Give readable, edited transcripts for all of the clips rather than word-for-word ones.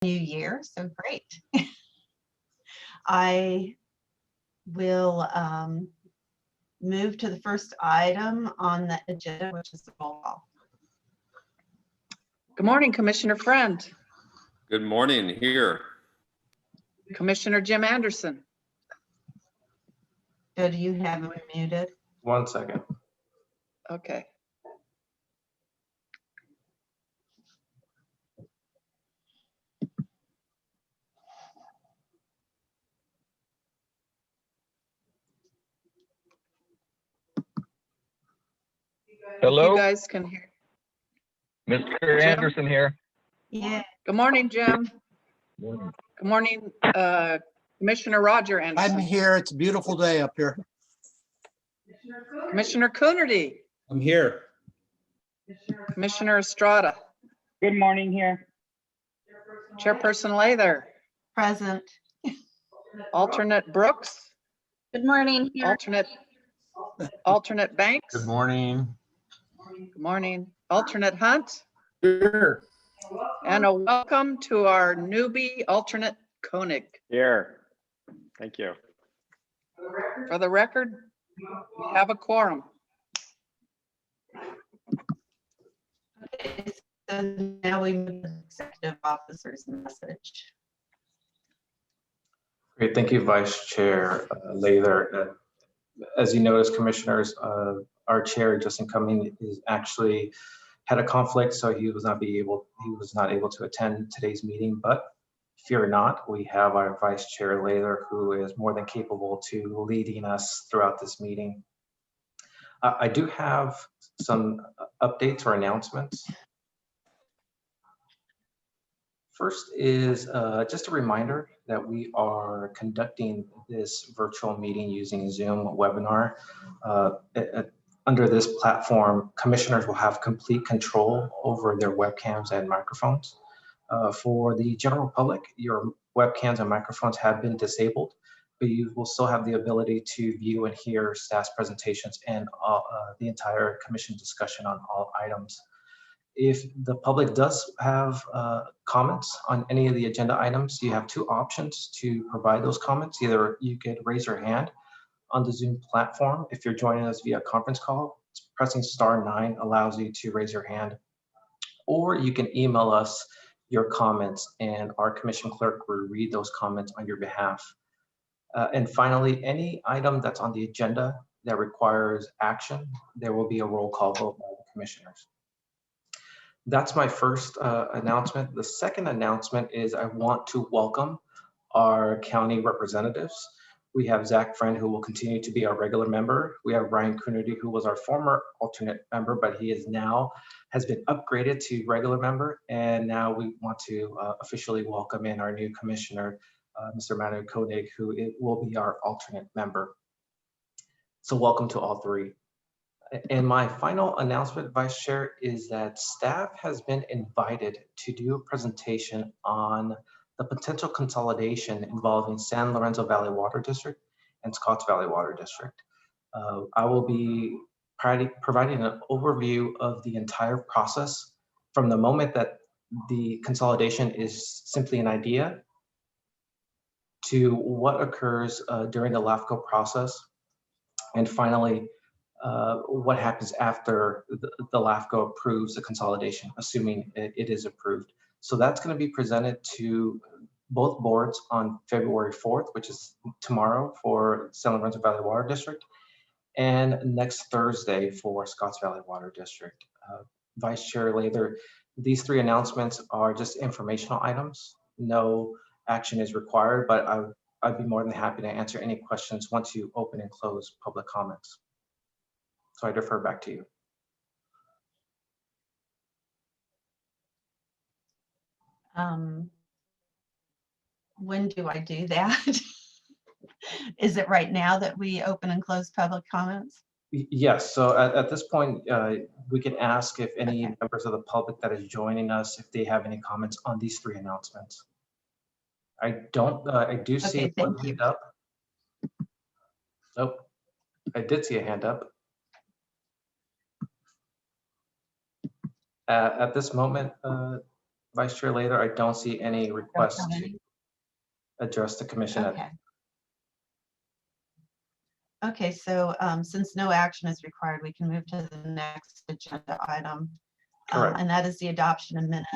new year, so great. I will move to the first item on the agenda, which is the roll call. Good morning, Commissioner Friend. Good morning, here. Commissioner Jim Anderson. Joe, do you have him muted? 1 second. Okay. Hello, You guys can hear. Mr. Jim? Anderson here. Yeah. Good morning, Jim. Good morning, Commissioner Roger I'm Anderson. here. It's a beautiful day up here. Commissioner Coonerty. I'm here. Commissioner Estrada. Good morning here. Chairperson Lather. Present. Alternate Brooks. Good morning here. Alternate Banks. Good morning. Good morning. Alternate Hunt. Here. And a welcome to our newbie alternate Koenig. Here. Thank you. For the record, we have a quorum. Okay, so now we move to the executive officer's message. Great, thank you, Vice Chair Lather. As you notice, Commissioners, our chair, Justin Cumming, is actually had a conflict, so he was not able to attend today's meeting. But fear not, we have our Vice Chair Lather, who is more than capable to leading us throughout this meeting. I do have some updates or announcements. First is just a reminder that we are conducting this virtual meeting using Zoom webinar. Under this platform, commissioners will have complete control over their webcams and microphones. For the general public, your webcams and microphones have been disabled, but you will still have the ability to view and hear staff's presentations and the entire commission discussion on all items. If the public does have comments on any of the agenda items, you have two options to provide those comments. Either you could raise your hand on the Zoom platform. If you're joining us via conference call, pressing *9 allows you to raise your hand. Or you can email us your comments and our commission clerk will read those comments on your behalf. And finally, any item that's on the agenda that requires action, there will be a roll call vote by the commissioners. That's my first announcement. The second announcement is I want to welcome our county representatives. We have Zach Friend, who will continue to be our regular member. We have Ryan Coonerty, who was our former alternate member, but he is now has been upgraded to regular member. And now we want to officially welcome in our new commissioner, Mr. Manu Koenig, who will be our alternate member. So welcome to all three. And my final announcement, Vice Chair, is that staff has been invited to do a presentation on the potential consolidation involving San Lorenzo Valley Water District and Scotts Valley Water District. I will be providing an overview of the entire process from the moment that the consolidation is simply an idea to what occurs during the LAFCO process, and finally, what happens after the LAFCO approves the consolidation, assuming it is approved. So that's going to be presented to both boards on February 4th, which is tomorrow for San Lorenzo Valley Water District, and next Thursday for Scotts Valley Water District. Vice Chair Lather, these three announcements are just informational items. No action is required, but I'd be more than happy to answer any questions once you open and close public comments. So I defer back to you. When do I do that? Is it right now that we open and close public comments? Yes, so at this point, we can ask if any members of the public that is joining us, if they have any comments on these three announcements. I do see Okay, one thank you. hand up. Nope, I did see a hand up. At this moment, Vice Chair Lathir, I don't see any requests have to any? address the commission. Okay. Okay, so since no action is required, we can move to the next agenda item. Correct. And that is the adoption of minutes.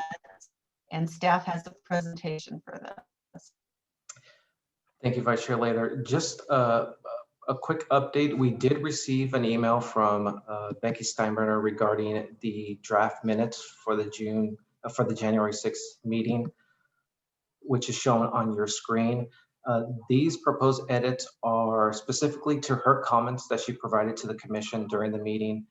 And staff has a presentation for this. Thank you, Vice Chair Lathir. Just a quick update. We did receive an email from Becky Steinbrenner regarding the draft minutes for the January 6th meeting, which is shown on your screen. These proposed edits are specifically to her comments that she provided to the commission during the meeting.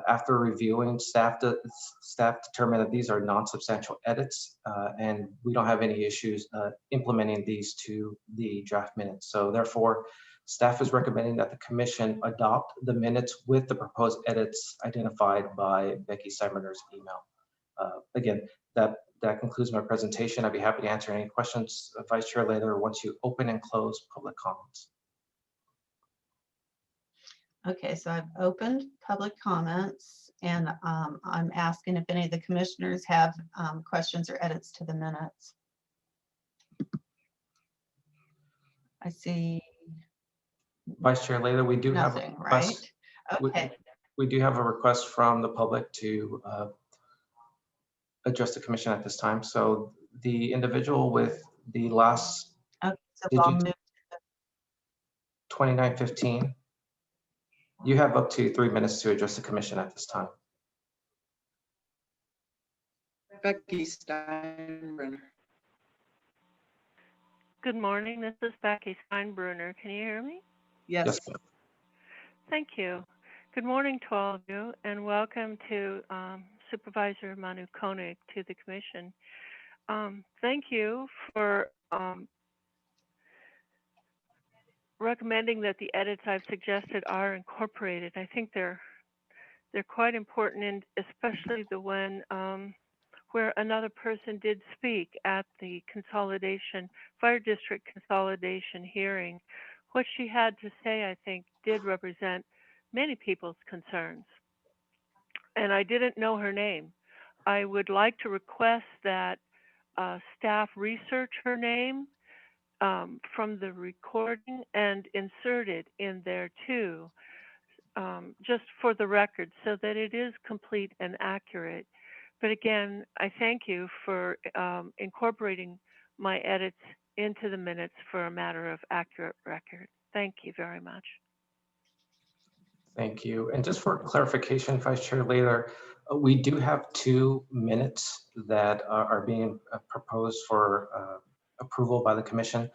After reviewing, staff determined that these are non-substantial edits, and we don't have any issues implementing these to the draft minutes. So therefore, staff is recommending that the commission adopt the minutes with the proposed edits identified by Becky Steinbrenner's email. Again, that concludes my presentation. I'd be happy to answer any questions, Vice Chair Lathir, once you open and close public comments. Okay, so I've opened public comments and I'm asking if any of the commissioners have questions or edits to the minutes. I see Vice Chair Lathir, we do have a nothing, request. right? Okay, We do have a request from the public to address the commission at this time. So the individual with the last okay, so digit I'll move. 2915, you have up to 3 minutes to address the commission at this time. Becky Steinbrenner. Good morning. This is Becky Steinbruner. Can you hear me? Yes. Yes, ma'am. Thank you. Good morning to all of you, and welcome to Supervisor Manu Koenig to the Commission. Thank you for recommending that the edits I've suggested are incorporated. I think they're quite important, and especially the one where another person did speak at the fire district consolidation hearing. What she had to say, I think, did represent many people's concerns. And I didn't know her name. I would like to request that staff research her name from the recording and insert it in there too, just for the record, so that it is complete and accurate. But again, I thank you for incorporating my edits into the minutes for a matter of accurate record. Thank you very much. Thank you. And just for clarification, Vice Chair Lathir, we do have 2 minutes that are being proposed for approval by the commission.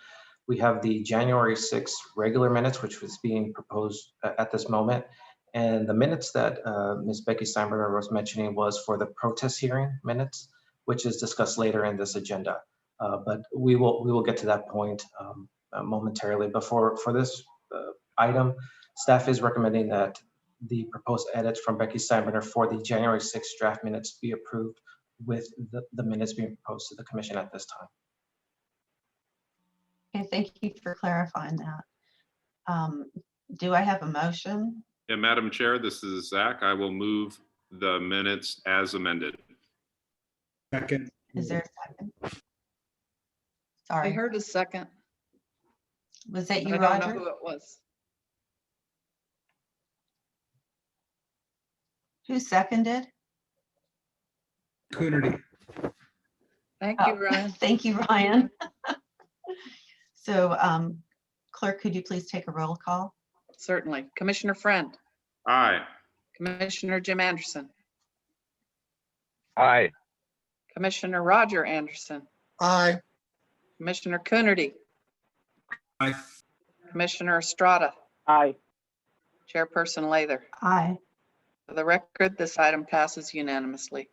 We have the January 6th regular minutes, which was being proposed at this moment. And the minutes that Ms. Becky Steinbrenner was mentioning was for the protest hearing minutes, which is discussed later in this agenda. But we will get to that point momentarily. But for this item, staff is recommending that the proposed edits from Becky Steinbrenner for the January 6th draft minutes be approved with the minutes being proposed to the commission at this time. Okay, thank you for clarifying that. Do I have a motion? Yeah, Madam Chair, this is Zach. I will move the minutes as amended. Second. Is there a second? I Sorry, heard a second. was that I you, don't know Roger? who it was. Who seconded? Coonerty. Thank Oh, you, Ryan. thank you, Ryan. So, clerk, could you please take a roll call? Certainly. Commissioner Friend, Aye. Commissioner Jim Anderson, Aye. Commissioner Roger Anderson, Aye. Commissioner Coonerty, Aye. Commissioner Estrada, Aye. Chairperson Lathir. Aye. For the record, this item passes unanimously.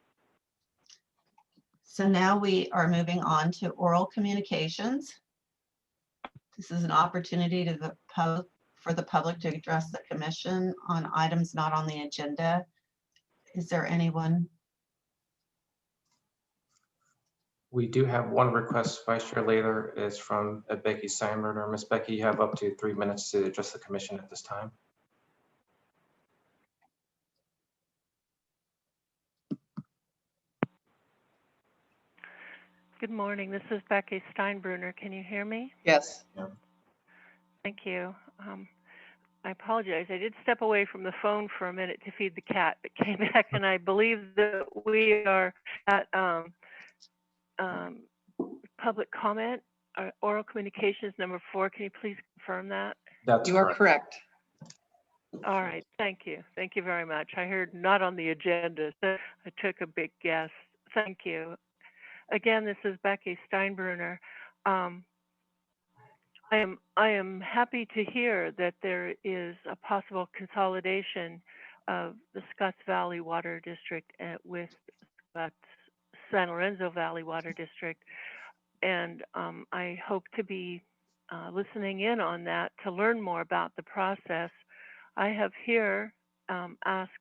So now we are moving on to oral communications. This is an opportunity for the public to address the commission on items not on the agenda. Is there anyone? We do have one request, Vice Chair Lathir, is from Becky Steinbrenner. Ms. Becky, you have up to 3 minutes to address the commission at this time. Good morning. This is Becky Steinbrunner. Can you hear me? Yes. Thank you. I apologize. I did step away from the phone for a minute to feed the cat, but came back, and I believe that we are at public comment, oral communications number 4. Can you please confirm that? That's You are correct. correct. All right. Thank you. Thank you very much. I heard not on the agenda, so I took a big guess. Thank you. Again, this is Becky Steinbrunner. I am happy to hear that there is a possible consolidation of the Scotts Valley Water District with San Lorenzo Valley Water District. And I hope to be listening in on that to learn more about the process. I have here asked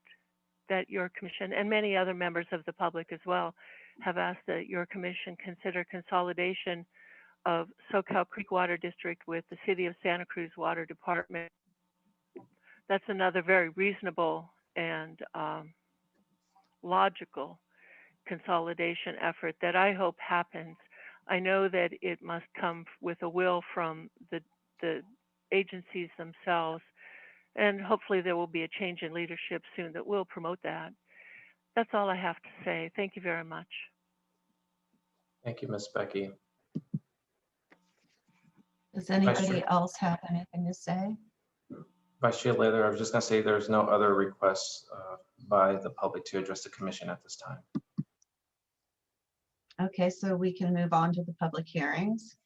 that your commission, and many other members of the public as well, have asked that your commission consider consolidation of SoCal Creek Water District with the City of Santa Cruz Water Department. That's another very reasonable and logical consolidation effort that I hope happens. I know that it must come with a will from the agencies themselves, and hopefully there will be a change in leadership soon that will promote that. That's all I have to say. Thank you very much. Thank you, Ms. Becky. Does anybody else have anything to say? Vice Chair Lather, I was just going to say there's no other requests by the public to address the commission at this time. Okay, so we can move on to the public hearings.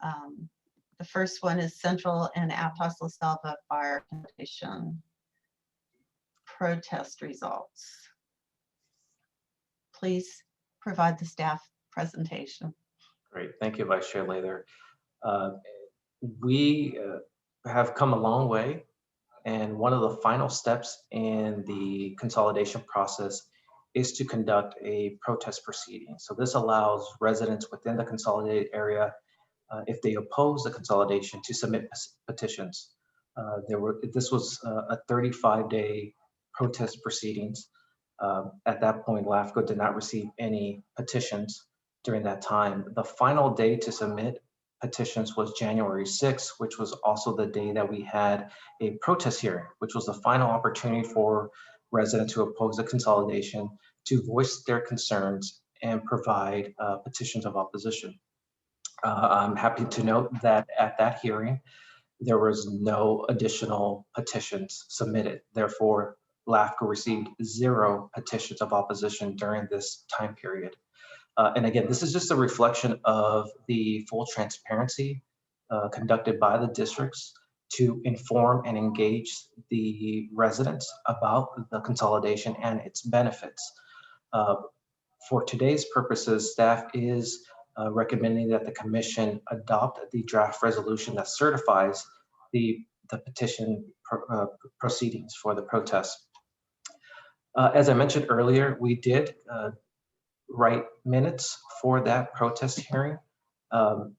The first one is Central and Aptos La Selva Fire Condition protest results. Please provide the staff presentation. Great, thank you, Vice Chair Lather. We have come a long way, and one of the final steps in the consolidation process is to conduct a protest proceeding. So this allows residents within the consolidated area, if they oppose the consolidation, to submit petitions. This was a 35-day protest proceedings. At that point, LAFCO did not receive any petitions during that time. The final day to submit petitions was January 6th, which was also the day that we had a protest hearing, which was the final opportunity for residents who oppose the consolidation to voice their concerns and provide petitions of opposition. I'm happy to note that at that hearing, there was no additional petitions submitted. Therefore, LAFCO received 0 petitions of opposition during this time period. And again, this is just a reflection of the full transparency conducted by the districts to inform and engage the residents about the consolidation and its benefits. For today's purposes, staff is recommending that the commission adopt the draft resolution that certifies the petition proceedings for the protest. As I mentioned earlier, we did write minutes for that protest hearing.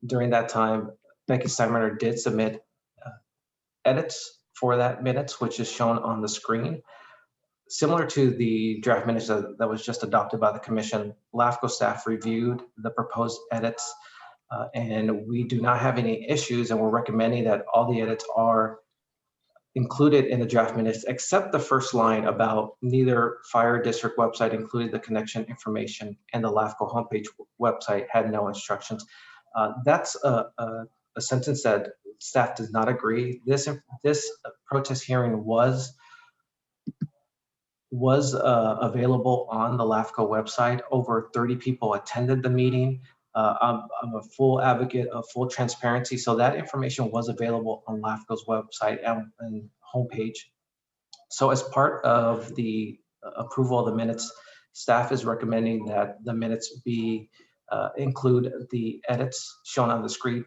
During that time, Becky Steinbrenner did submit edits for that minutes, which is shown on the screen. Similar to the draft minutes that was just adopted by the commission, LAFCO staff reviewed the proposed edits, and we do not have any issues, and we're recommending that all the edits are included in the draft minutes, except the first line about neither fire district website included the connection information and the LAFCO homepage website had no instructions. That's a sentence that staff does not agree. This protest hearing was available on the LAFCO website. Over 30 people attended the meeting. I'm a full advocate of full transparency, so that information was available on LAFCO's website and homepage. So as part of the approval of the minutes, staff is recommending that the minutes include the edits shown on the screen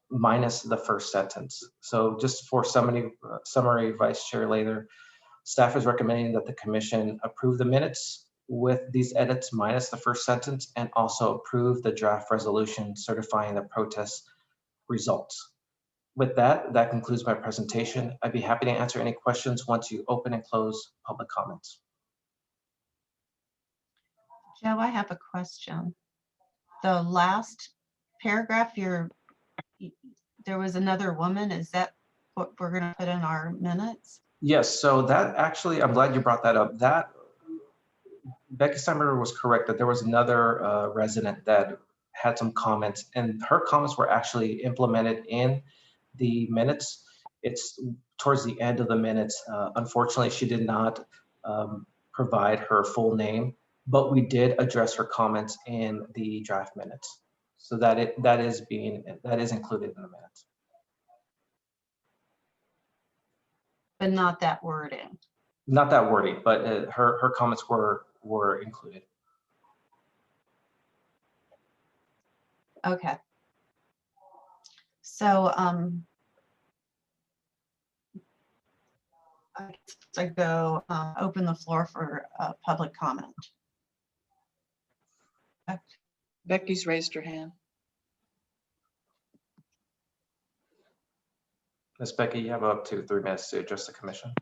minus the first sentence. So just for summary, Vice Chair Lather, staff is recommending that the commission approve the minutes with these edits minus the first sentence, and also approve the draft resolution certifying the protest results. With that, that concludes my presentation. I'd be happy to answer any questions once you open and close public comments. Joe, I have a question. the last paragraph, there was another woman. Is that what we're gonna put in our minutes? Yes, so that actually, I'm glad you brought that up. That Becky Steinberger was correct that there was another resident that had some comments, and her comments were actually implemented in the minutes. It's towards the end of the minutes. Unfortunately, she did not provide her full name, but we did address her comments in the draft minutes. So that is included in the minutes. But not that wording. Not that wording, but her comments were included. Okay. So, I guess I go open the floor for public comment. Becky's raised her hand. Ms. Becky, you have up to 3 minutes to address the commission.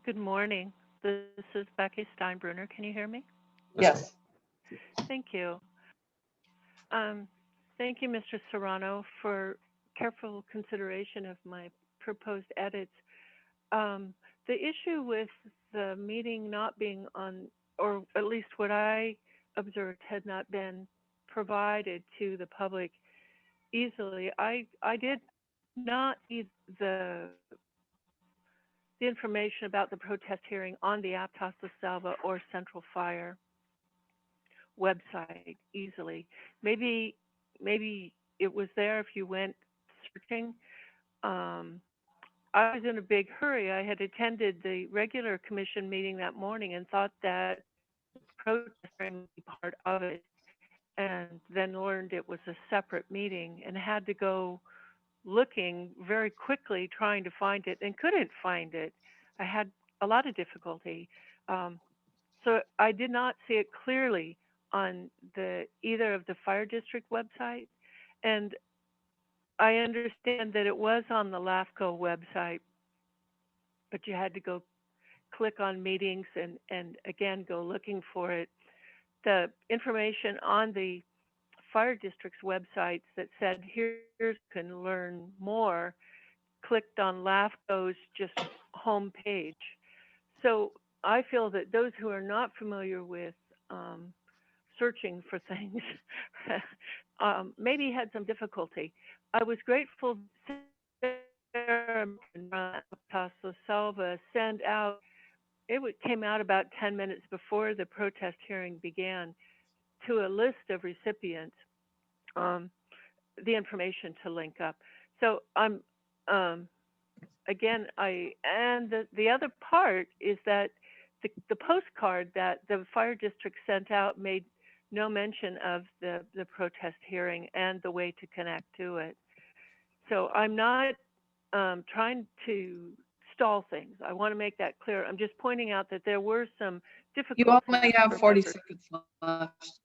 Good morning. This is Becky Steinbrunner. Can you hear me? Yes. Thank you. Thank you, Mr. Serrano, for careful consideration of my proposed edits. The issue with the meeting not being on, or at least what I observed had not been provided to the public easily. I did not see the information about the protest hearing on the Aptos La Selva or Central Fire website easily. Maybe it was there if you went searching. I was in a big hurry. I had attended the regular commission meeting that morning and thought that protesting would be part of it, and then learned it was a separate meeting and had to go looking very quickly trying to find it and couldn't find it. I had a lot of difficulty. So I did not see it clearly on either of the fire district website. And I understand that it was on the LAFCO website, but you had to go click on meetings and again, go looking for it. The information on the fire district's websites that said, here you can learn more, clicked on LAFCO's just home page. So I feel that those who are not familiar with searching for things maybe had some difficulty. I was grateful Sarah Aptos La Selva sent out, came out about 10 minutes before the protest hearing began, to a list of recipients, the information to link up. So I'm, again, the other part is that the postcard that the fire district sent out made no mention of the protest hearing and the way to connect to it. So I'm not trying to stall things. I want to make that clear. I'm just pointing out that there were some difficulties. You only have 40 members. seconds left.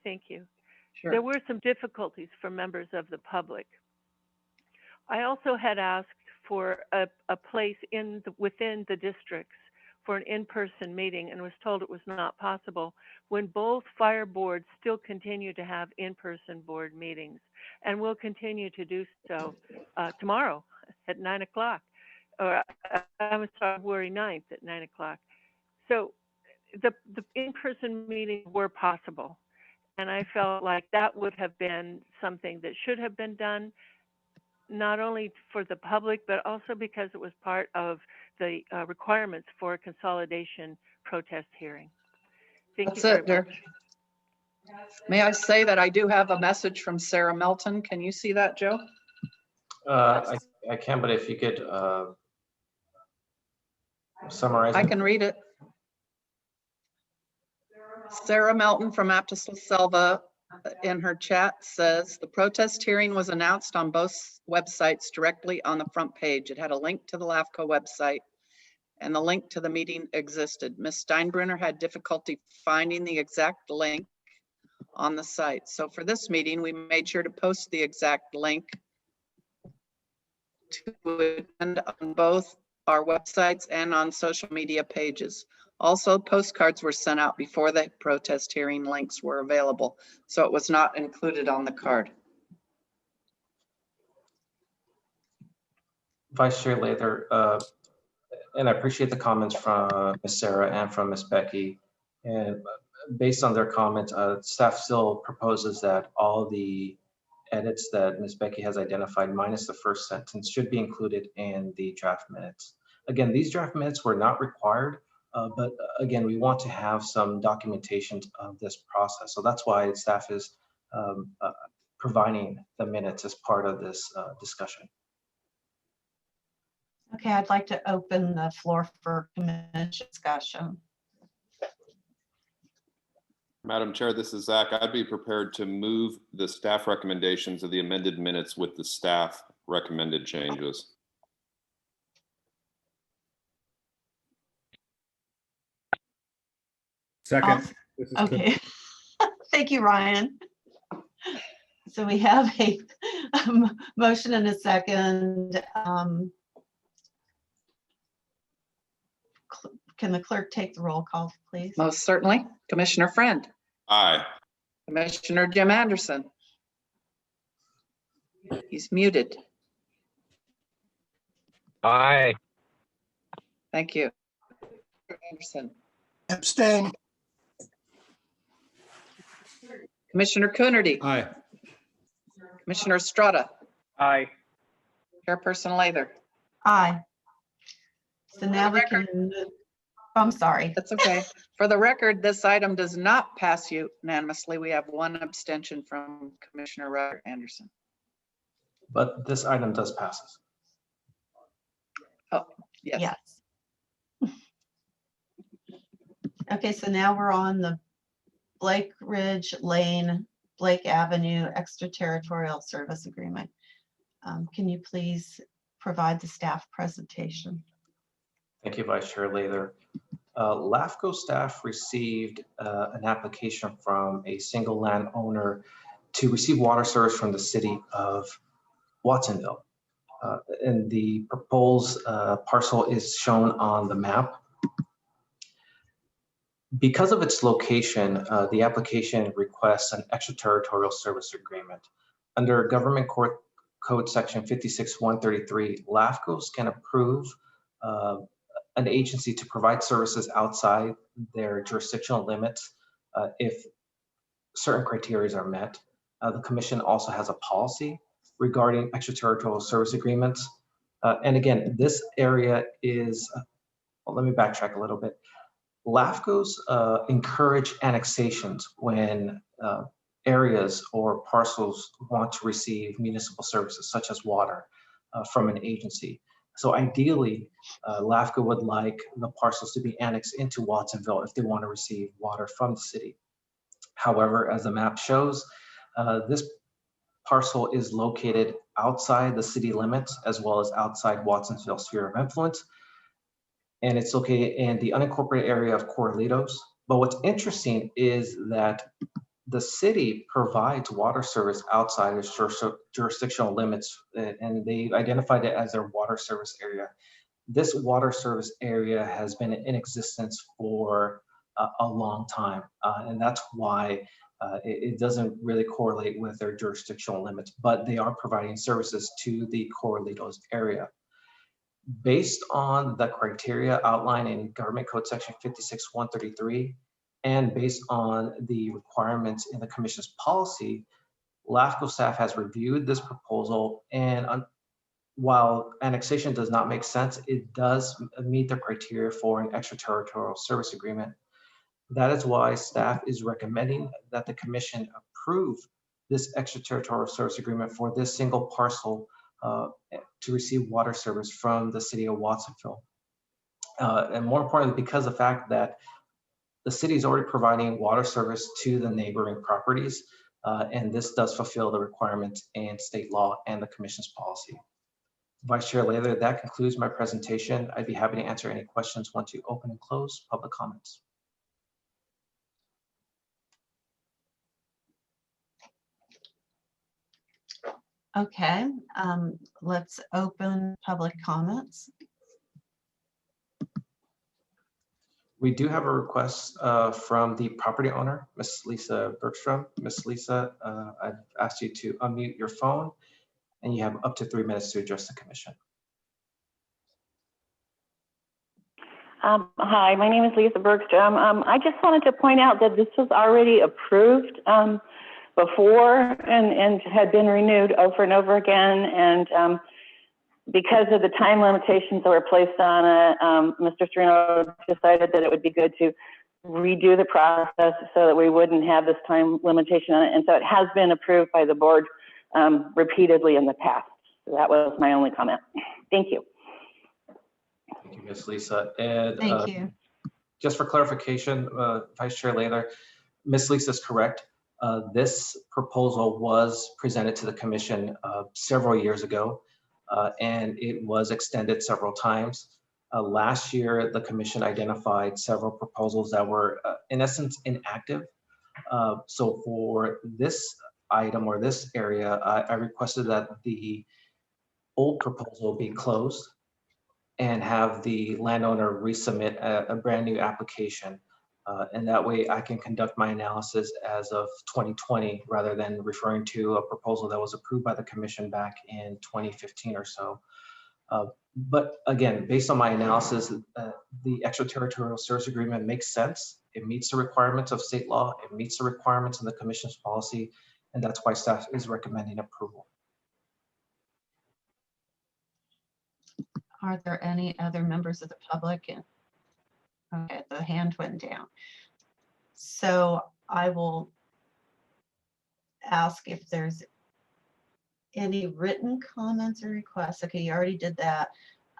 Thank you. Sure. There were some difficulties for members of the public. I also had asked for a place within the districts for an in-person meeting and was told it was not possible when both fire boards still continue to have in-person board meetings and will continue to do so tomorrow at 9 o'clock, or I'm sorry, February 9th at 9 o'clock. So the in-person meetings were possible. And I felt like that would have been something that should have been done, not only for the public, but also because it was part of the requirements for a consolidation protest hearing. Thank you very That's it, much. May I say that I do have a message from Sarah Melton. Can you see that, Joe? I can, but if you could summarize. I can read it. Sarah Melton from Aptos La Selva in her chat says, the protest hearing was announced on both websites directly on the front page. It had a link to the LAFCO website and the link to the meeting existed. Ms. Steinbrunner had difficulty finding the exact link on the site. So for this meeting, we made sure to post the exact link to attend on both our websites and on social media pages. Also, postcards were sent out before the protest hearing links were available, so it was not included on the card. Vice Chair Lather, and I appreciate the comments from Ms. Sarah and from Ms. Becky. And based on their comments, staff still proposes that all the edits that Ms. Becky has identified, minus the first sentence, should be included in the draft minutes. Again, these draft minutes were not required, but again, we want to have some documentation of this process. So that's why staff is providing the minutes as part of this discussion. Okay, I'd like to open the floor for commission discussion. Madam Chair, this is Zach. I'd be prepared to move the staff recommendations of the amended minutes with the staff recommended changes. Second. This is Chris. Okay, thank you, Ryan. So we have a motion and a second. Can the clerk take the roll call, please? Most certainly. Commissioner Friend, Aye. Commissioner Jim Anderson. He's muted. Aye. Thank you. Anderson. Abstain. Commissioner Coonerty, Aye. Commissioner Estrada, Aye. Chairperson Lather. Aye. So now we can, I'm sorry. That's okay. For the record, this item does not pass unanimously. We have one abstention from Commissioner Rutter Anderson. But this item does pass. Yes. Yes. Okay, so now we're on the Blake Ridge Lane, Blake Avenue Extraterritorial Service Agreement. Can you please provide the staff presentation? Thank you, Vice Chair Lather. LAFCO staff received an application from a single landowner to receive water service from the city of Watsonville. And the proposed parcel is shown on the map. Because of its location, the application requests an extraterritorial service agreement. Under Government Code Section 56133, LAFCOs can approve an agency to provide services outside their jurisdictional limits if certain criteria are met. The Commission also has a policy regarding extraterritorial service agreements. And again, this area is, well, let me backtrack a little bit. LAFCOs encourage annexations when areas or parcels want to receive municipal services such as water from an agency. So ideally, LAFCO would like the parcels to be annexed into Watsonville if they want to receive water from the city. However, as the map shows, this parcel is located outside the city limits as well as outside Watsonville sphere of influence. And it's located in the unincorporated area of Corralitos. But what's interesting is that the city provides water service outside its jurisdictional limits, and they identified it as their water service area. This water service area has been in existence for a long time, and that's why it doesn't really correlate with their jurisdictional limits, but they are providing services to the Corralitos area. Based on the criteria outlined in Government Code Section 56133, and based on the requirements in the Commission's policy, LAFCO staff has reviewed this proposal, and while annexation does not make sense, it does meet the criteria for an extraterritorial service agreement. That is why staff is recommending that the Commission approve this extraterritorial service agreement for this single parcel to receive water service from the city of Watsonville. And more importantly, because of the fact that the city is already providing water service to the neighboring properties, and this does fulfill the requirements in state law and the Commission's policy. Vice Chair Lather, that concludes my presentation. I'd be happy to answer any questions once you open and close public comments. Okay, let's open public comments. We do have a request from the property owner, Ms. Lisa Bergstrom. Ms. Lisa, I've asked you to unmute your phone, and you have up to 3 minutes to address the commission. Hi, my name is Lisa Bergstrom. I just wanted to point out that this was already approved before and had been renewed over and over again. And because of the time limitations that were placed on it, Mr. Serino decided that it would be good to redo the process so that we wouldn't have this time limitation on it. And so it has been approved by the board repeatedly in the past. So that was my only comment. Thank you. Thank you, Ms. Lisa. And Thank you. just for clarification, Vice Chair Lather, Ms. Lisa is correct. This proposal was presented to the commission several years ago, and it was extended several times. Last year, the commission identified several proposals that were, in essence, inactive. So for this item or this area, I requested that the old proposal be closed and have the landowner resubmit a brand new application. And that way I can conduct my analysis as of 2020 rather than referring to a proposal that was approved by the commission back in 2015 or so. But again, based on my analysis, the extraterritorial service agreement makes sense. It meets the requirements of state law. It meets the requirements of the commission's policy. And that's why staff is recommending approval. Are there any other members of the public? Okay, the hand went down. So I will ask if there's any written comments or requests. Okay, you already did that.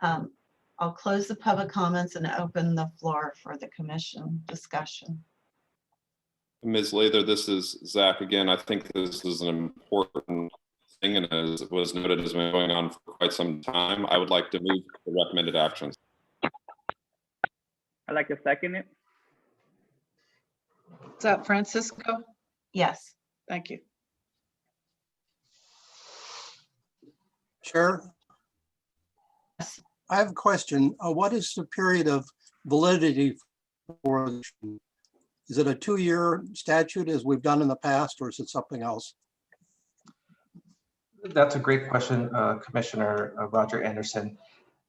I'll close the public comments and open the floor for the commission discussion. Ms. Lather, this is Zach again. I think this is an important thing, and as was noted, has been going on for quite some time. I would like to move the recommended actions. I'd like to second it. Is that Francisco? Yes. Thank you. Chair, I have a question. What is the period of validity for? Is it a 2-year statute as we've done in the past, or is it something else? That's a great question, Commissioner Roger Anderson.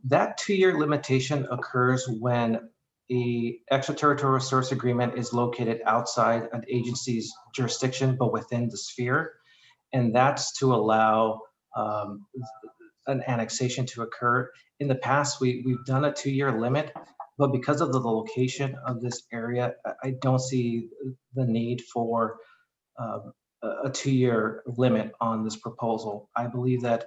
That 2-year limitation occurs when the extraterritorial service agreement is located outside an agency's jurisdiction, but within the sphere. And that's to allow an annexation to occur. In the past, we've done a 2-year limit, but because of the location of this area, I don't see the need for a 2-year limit on this proposal. I believe that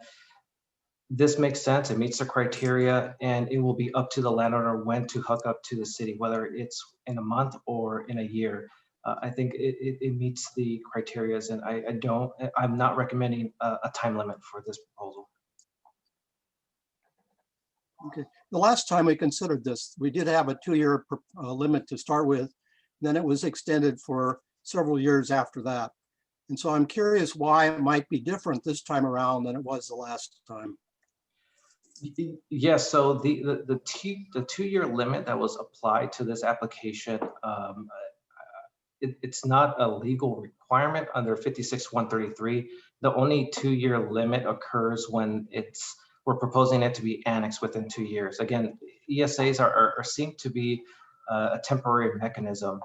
this makes sense, it meets the criteria, and it will be up to the landowner when to hook up to the city, whether it's in a month or in a year. I think it meets the criteria, and I'm not recommending a time limit for this proposal. Okay. The last time we considered this, we did have a 2-year limit to start with. Then it was extended for several years after that. And so I'm curious why it might be different this time around than it was the last time. Yes, so the 2-year limit that was applied to this application, it's not a legal requirement under 56-133. The only 2-year limit occurs when we're proposing it to be annexed within 2 years. Again, ESAs are seen to be a temporary mechanism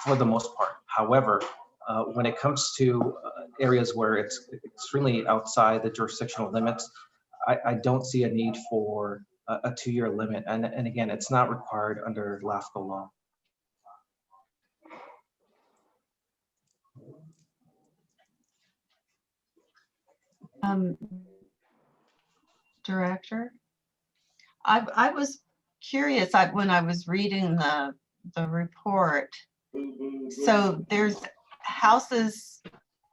for the most part. However, when it comes to areas where it's extremely outside the jurisdictional limits, I don't see a need for a 2-year limit. And again, it's not required under LAFCO law. Director, I was curious when I was reading the report. So there's houses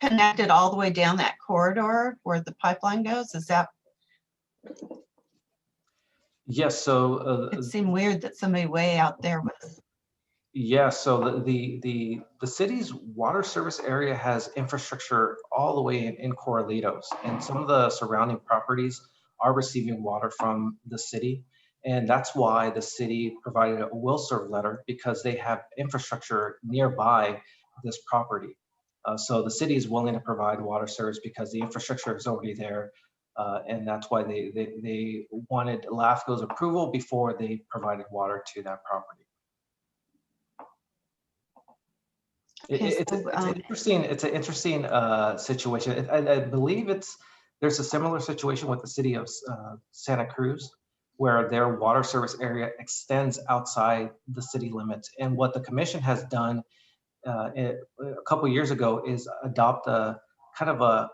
connected all the way down that corridor where the pipeline goes. Is that? Yes, so It seemed weird that somebody way out there was. yeah, so the city's water service area has infrastructure all the way in Corralitos, and some of the surrounding properties are receiving water from the city. And that's why the city provided a will serve letter, because they have infrastructure nearby this property. So the city is willing to provide water service because the infrastructure is already there. And that's why they wanted LAFCO's approval before they provided water to that property. It's an interesting situation. I believe there's a similar situation with the city of Santa Cruz, where their water service area extends outside the city limits. And what the commission has done a couple years ago is adopt a kind of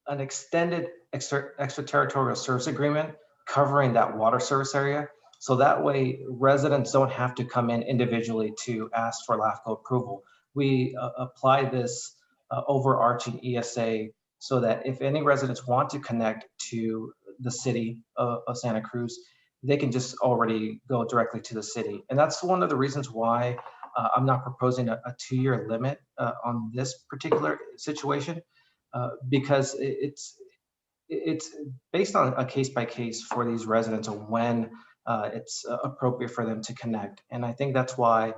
an extended extraterritorial service agreement covering that water service area. So that way residents don't have to come in individually to ask for LAFCO approval. We apply this overarching ESA so that if any residents want to connect to the city of Santa Cruz, they can just already go directly to the city. And that's one of the reasons why I'm not proposing a 2-year limit on this particular situation, because it's based on a case by case for these residents of when it's appropriate for them to connect. And I think that's why,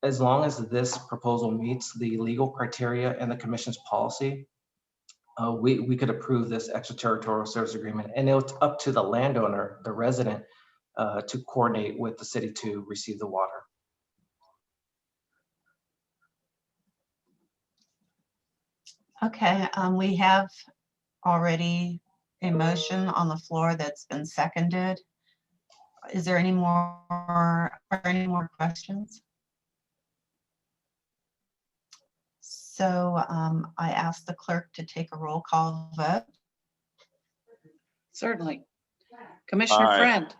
as long as this proposal meets the legal criteria and the commission's policy, we could approve this extraterritorial service agreement. And it's up to the landowner, the resident, to coordinate with the city to receive the water. Okay, we have already a motion on the floor that's been seconded. Is there any more, are there any more questions? So I ask the clerk to take a roll call vote. Certainly. Commissioner Aye. Friend.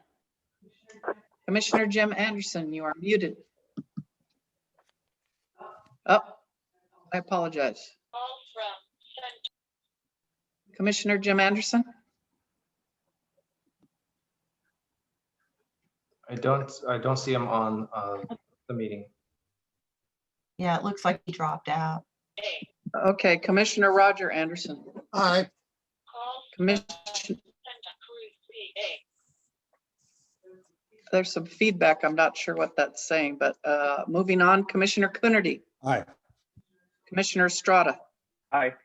Commissioner Jim Anderson, you are muted. Oh, I apologize. Commissioner Jim Anderson? I don't see him on the meeting. Yeah, it looks like he dropped out. Okay, Commissioner Roger Anderson. Aye. There's some feedback. I'm not sure what that's saying, but moving on, Commissioner Coonerty. Aye. Commissioner Estrada. Aye.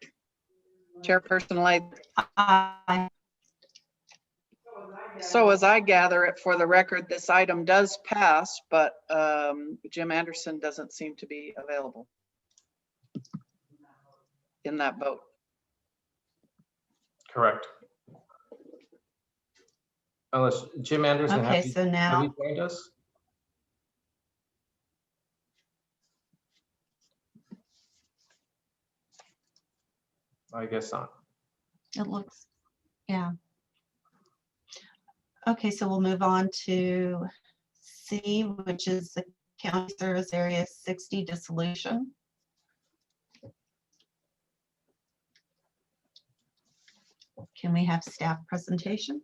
Chairperson Light. Aye. So as I gather it, for the record, this item does pass, but Jim Anderson doesn't seem to be available in that vote. Correct. Unless Jim Anderson, Okay, have so now you joined us? I guess not. it looks, yeah. Okay, so we'll move on to C, which is the County Service Area 60 dissolution. Can we have staff presentation?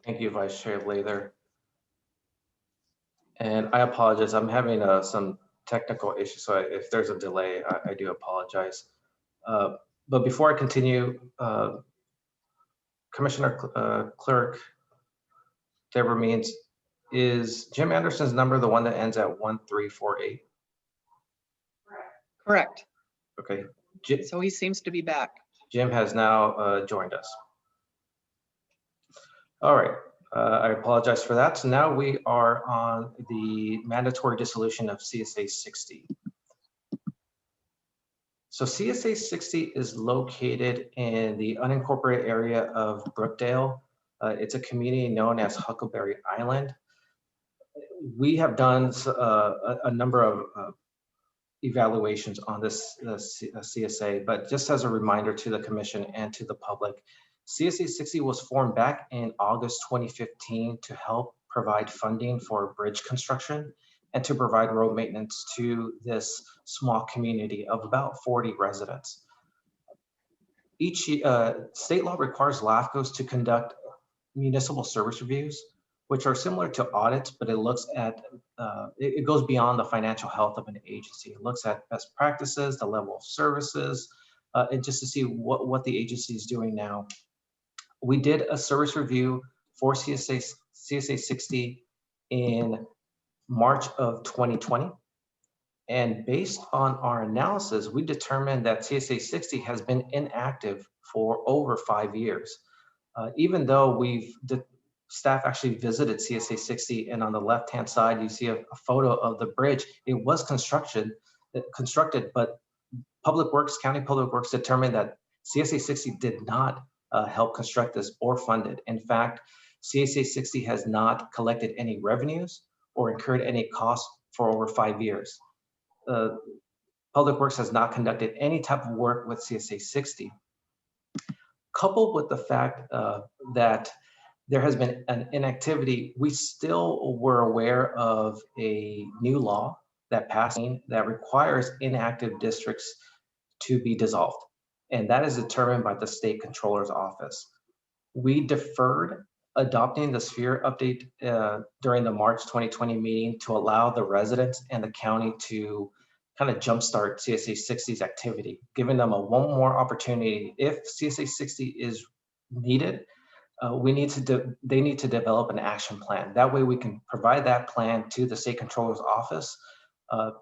Thank you, Vice Chair Lather. And I apologize, I'm having some technical issues, so if there's a delay, I do apologize. But before I continue, Commissioner Clerk Deborah Means, is Jim Anderson's number the one that ends at 1348? Correct. Okay. So he seems to be back. Jim has now joined us. All right, I apologize for that. So now we are on the mandatory dissolution of CSA 60. So CSA 60 is located in the unincorporated area of Brookdale. It's a community known as Huckleberry Island. We have done a number of evaluations on this CSA, but just as a reminder to the commission and to the public, CSA 60 was formed back in August 2015 to help provide funding for bridge construction and to provide road maintenance to this small community of about 40 residents. Each state law requires LAFCOs to conduct municipal service reviews, which are similar to audits, but it looks at, it goes beyond the financial health of an agency. It looks at best practices, the level of services, and just to see what the agency is doing now. We did a service review for CSA 60 in March of 2020. And based on our analysis, we determined that CSA 60 has been inactive for over 5 years. Even though staff actually visited CSA 60, and on the left-hand side, you see a photo of the bridge. It was constructed, but County Public Works determined that CSA 60 did not help construct this or fund it. In fact, CSA 60 has not collected any revenues or incurred any costs for over 5 years. Public Works has not conducted any type of work with CSA 60. Coupled with the fact that there has been an inactivity, we still were aware of a new law that passed that requires inactive districts to be dissolved. And that is determined by the State Controller's Office. We deferred adopting the sphere update during the March 2020 meeting to allow the residents and the county to kind of jumpstart CSA 60's activity, giving them one more opportunity. If CSA 60 is needed, they need to develop an action plan. That way we can provide that plan to the State Controller's Office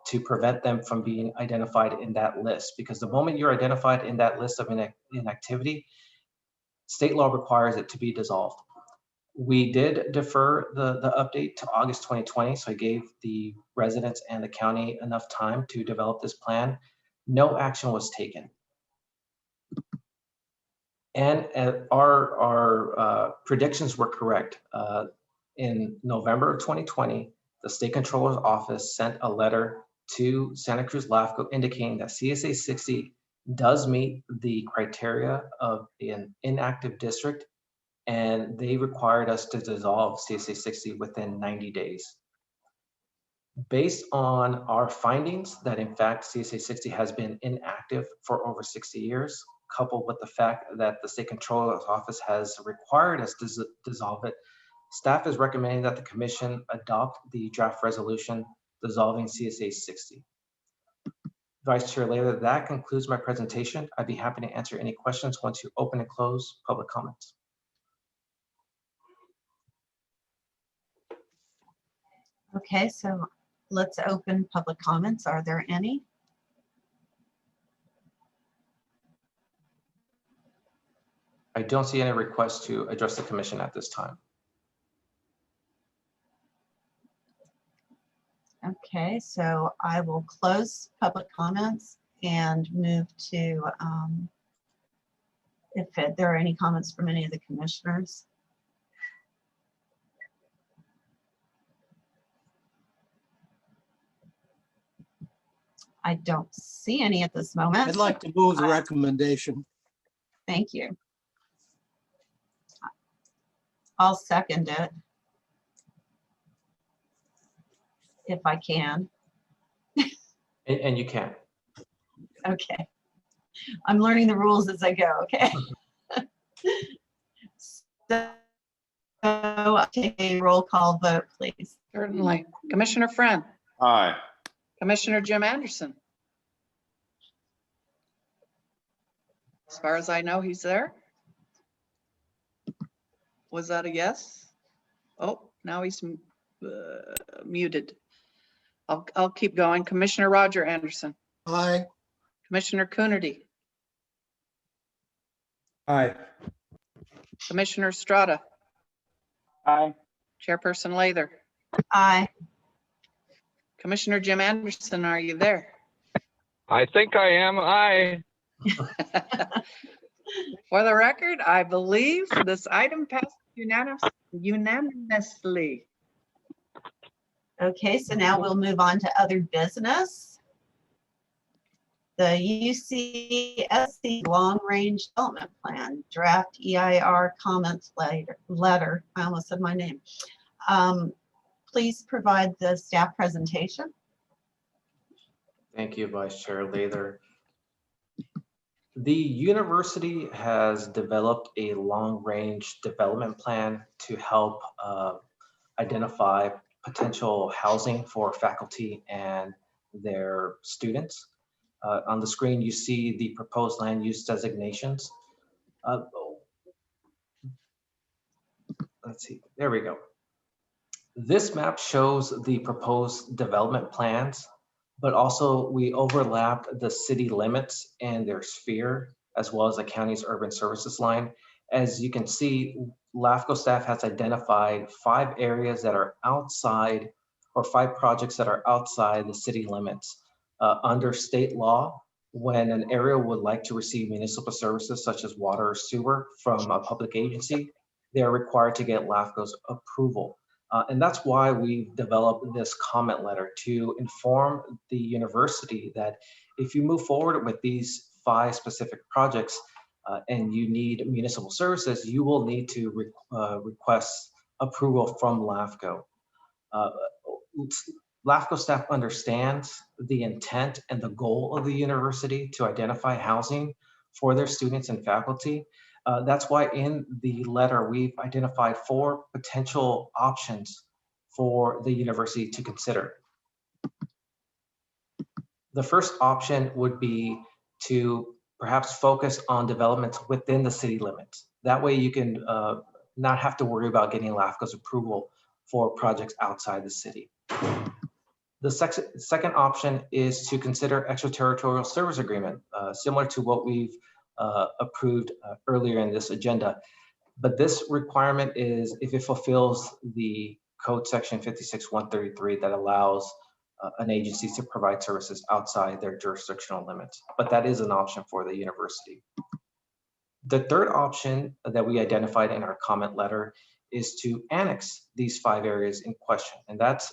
to prevent them from being identified in that list. Because the moment you're identified in that list of inactivity, state law requires it to be dissolved. We did defer the update to August 2020, so it gave the residents and the county enough time to develop this plan. No action was taken. And our predictions were correct. In November of 2020, the State Controller's Office sent a letter to Santa Cruz LAFCO indicating that CSA 60 does meet the criteria of an inactive district, and they required us to dissolve CSA 60 within 90 days. Based on our findings that in fact CSA 60 has been inactive for over 60 years, coupled with the fact that the State Controller's Office has required us to dissolve it, staff is recommending that the Commission adopt the draft resolution dissolving CSA 60. Vice Chair Layler, that concludes my presentation. I'd be happy to answer any questions once you open and close public comments. Okay, so let's open public comments. Are there any? I don't see any requests to address the Commission at this time. Okay, so I will close public comments and move to if there are any comments from any of the commissioners. I don't see any at this moment. I'd like to move the recommendation. Thank you. I'll second it if I can. And you can. Okay. I'm learning the rules as I go, okay? So I'll take a roll call vote, please. Certainly. Commissioner Friend, Aye. Commissioner Jim Anderson. As far as I know, he's there. Was that a yes? Oh, now he's muted. I'll keep going. Commissioner Roger Anderson. Aye. Commissioner Coonerty. Aye. Commissioner Strata. Aye. Chairperson Lather. Aye. Commissioner Jim Anderson, are you there? I think I am. Aye. For the record, I believe this item passed unanimously. Okay, so now we'll move on to other business. The UCSC Long Range Development Plan Draft EIR Comments Letter. I almost said my name. Please provide the staff presentation. Thank you, Vice Chair Lather. The university has developed a long-range development plan to help identify potential housing for faculty and their students. On the screen, you see the proposed land use designations. let's see, there we go. This map shows the proposed development plans, but also we overlap the city limits and their sphere, as well as the county's urban services line. As you can see, LAFCO staff has identified 5 areas that are outside, or 5 projects that are outside the city limits. Under state law, when an area would like to receive municipal services such as water or sewer from a public agency, they are required to get LAFCO's approval. And that's why we've developed this comment letter to inform the university that if you move forward with these 5 specific projects and you need municipal services, you will need to request approval from LAFCO. LAFCO staff understands the intent and the goal of the university to identify housing for their students and faculty. That's why in the letter, we've identified 4 potential options for the university to consider. The first option would be to perhaps focus on developments within the city limits. That way you can not have to worry about getting LAFCO's approval for projects outside the city. The second option is to consider extraterritorial service agreement, similar to what we've approved earlier in this agenda. But this requirement is if it fulfills the code section 56133 that allows an agency to provide services outside their jurisdictional limits. But that is an option for the university. The third option that we identified in our comment letter is to annex these 5 areas in question. And that's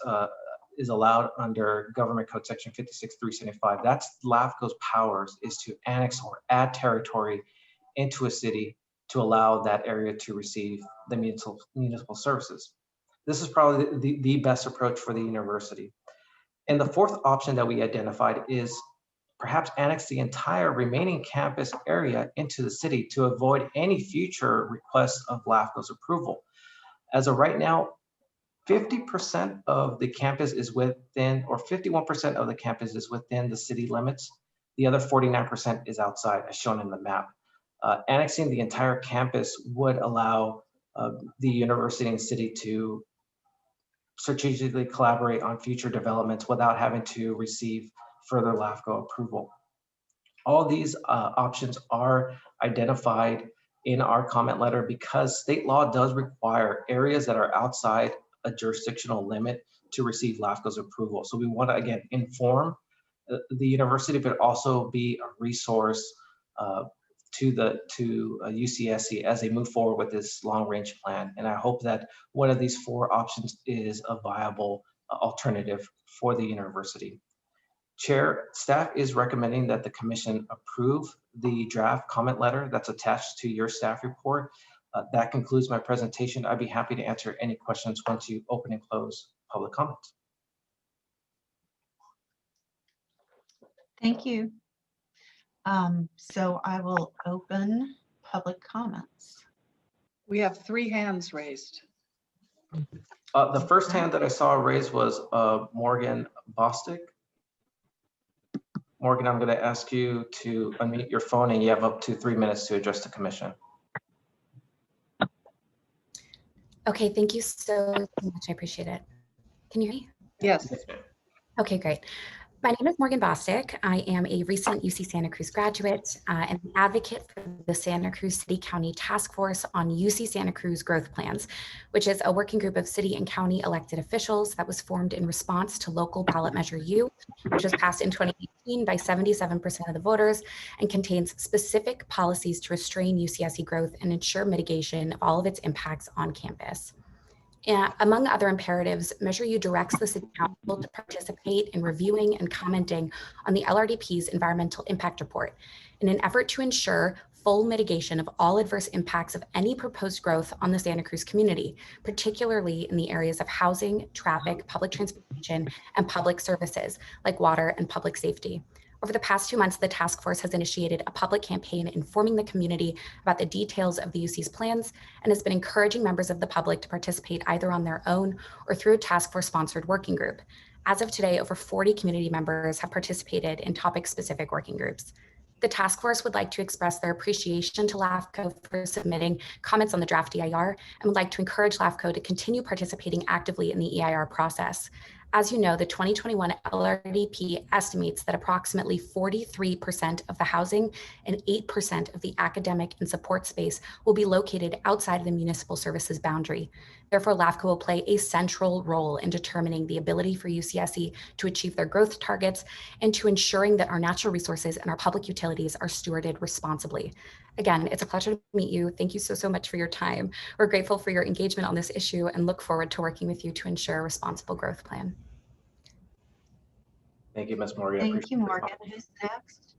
is allowed under Government Code Section 56375. That's LAFCO's powers, is to annex or add territory into a city to allow that area to receive the municipal services. This is probably the best approach for the university. And the fourth option that we identified is perhaps annex the entire remaining campus area into the city to avoid any future requests of LAFCO's approval. As of right now, 50% of the campus is within, or 51% of the campus is within the city limits. The other 49% is outside, as shown in the map. Annexing the entire campus would allow the university and city to strategically collaborate on future developments without having to receive further LAFCO approval. All these options are identified in our comment letter because state law does require areas that are outside a jurisdictional limit to receive LAFCO's approval. So we want to, again, inform the university, but also be a resource to UCSC as they move forward with this long-range plan. And I hope that one of these 4 options is a viable alternative for the university. Chair, staff is recommending that the commission approve the draft comment letter that's attached to your staff report. That concludes my presentation. I'd be happy to answer any questions once you open and close public comments. Thank you. So I will open public comments. We have 3 hands raised. The first hand that I saw raised was Morgan Bostic. Morgan, I'm going to ask you to unmute your phone and you have up to 3 minutes to address the commission. Okay, thank you so much. I appreciate it. Can you hear me? Yes. Okay, great. My name is Morgan Bostic. I am a recent UC Santa Cruz graduate and an advocate for the Santa Cruz City County Task Force on UC Santa Cruz Growth Plans, which is a working group of city and county elected officials that was formed in response to local ballot measure U, which was passed in 2018 by 77% of the voters and contains specific policies to restrain UCSC growth and ensure mitigation of all of its impacts on campus. Among other imperatives, Measure U directs the City Council to participate in reviewing and commenting on the LRDP's environmental impact report in an effort to ensure full mitigation of all adverse impacts of any proposed growth on the Santa Cruz community, particularly in the areas of housing, traffic, public transportation, and public services like water and public safety. Over the past 2 months, the task force has initiated a public campaign informing the community about the details of the UC's plans and has been encouraging members of the public to participate either on their own or through a task force sponsored working group. As of today, over 40 community members have participated in topic specific working groups. The task force would like to express their appreciation to LAFCO for submitting comments on the draft EIR and would like to encourage LAFCO to continue participating actively in the EIR process. As you know, the 2021 LRDP estimates that approximately 43% of the housing and 8% of the academic and support space will be located outside of the municipal services boundary. Therefore, LAFCO will play a central role in determining the ability for UCSC to achieve their growth targets and to ensuring that our natural resources and our public utilities are stewarded responsibly. Again, it's a pleasure to meet you. Thank you so much for your time. We're grateful for your engagement on this issue and look forward to working with you to ensure a responsible growth plan. Thank you, Ms. Morgan. Thank you, Morgan. Who's next?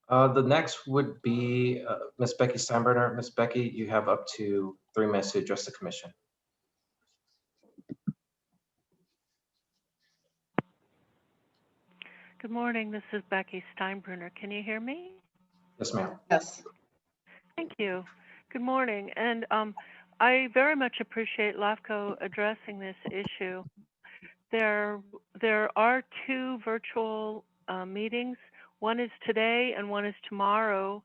The next would be Ms. Becky Steinbrenner. Ms. Becky, you have up to 3 minutes to address the commission. Good morning. This is Becky Steinbrenner. Can you hear me? Yes, ma'am. Yes. Thank you. Good morning. And I very much appreciate LAFCO addressing this issue. There are 2 virtual meetings. One is today and one is tomorrow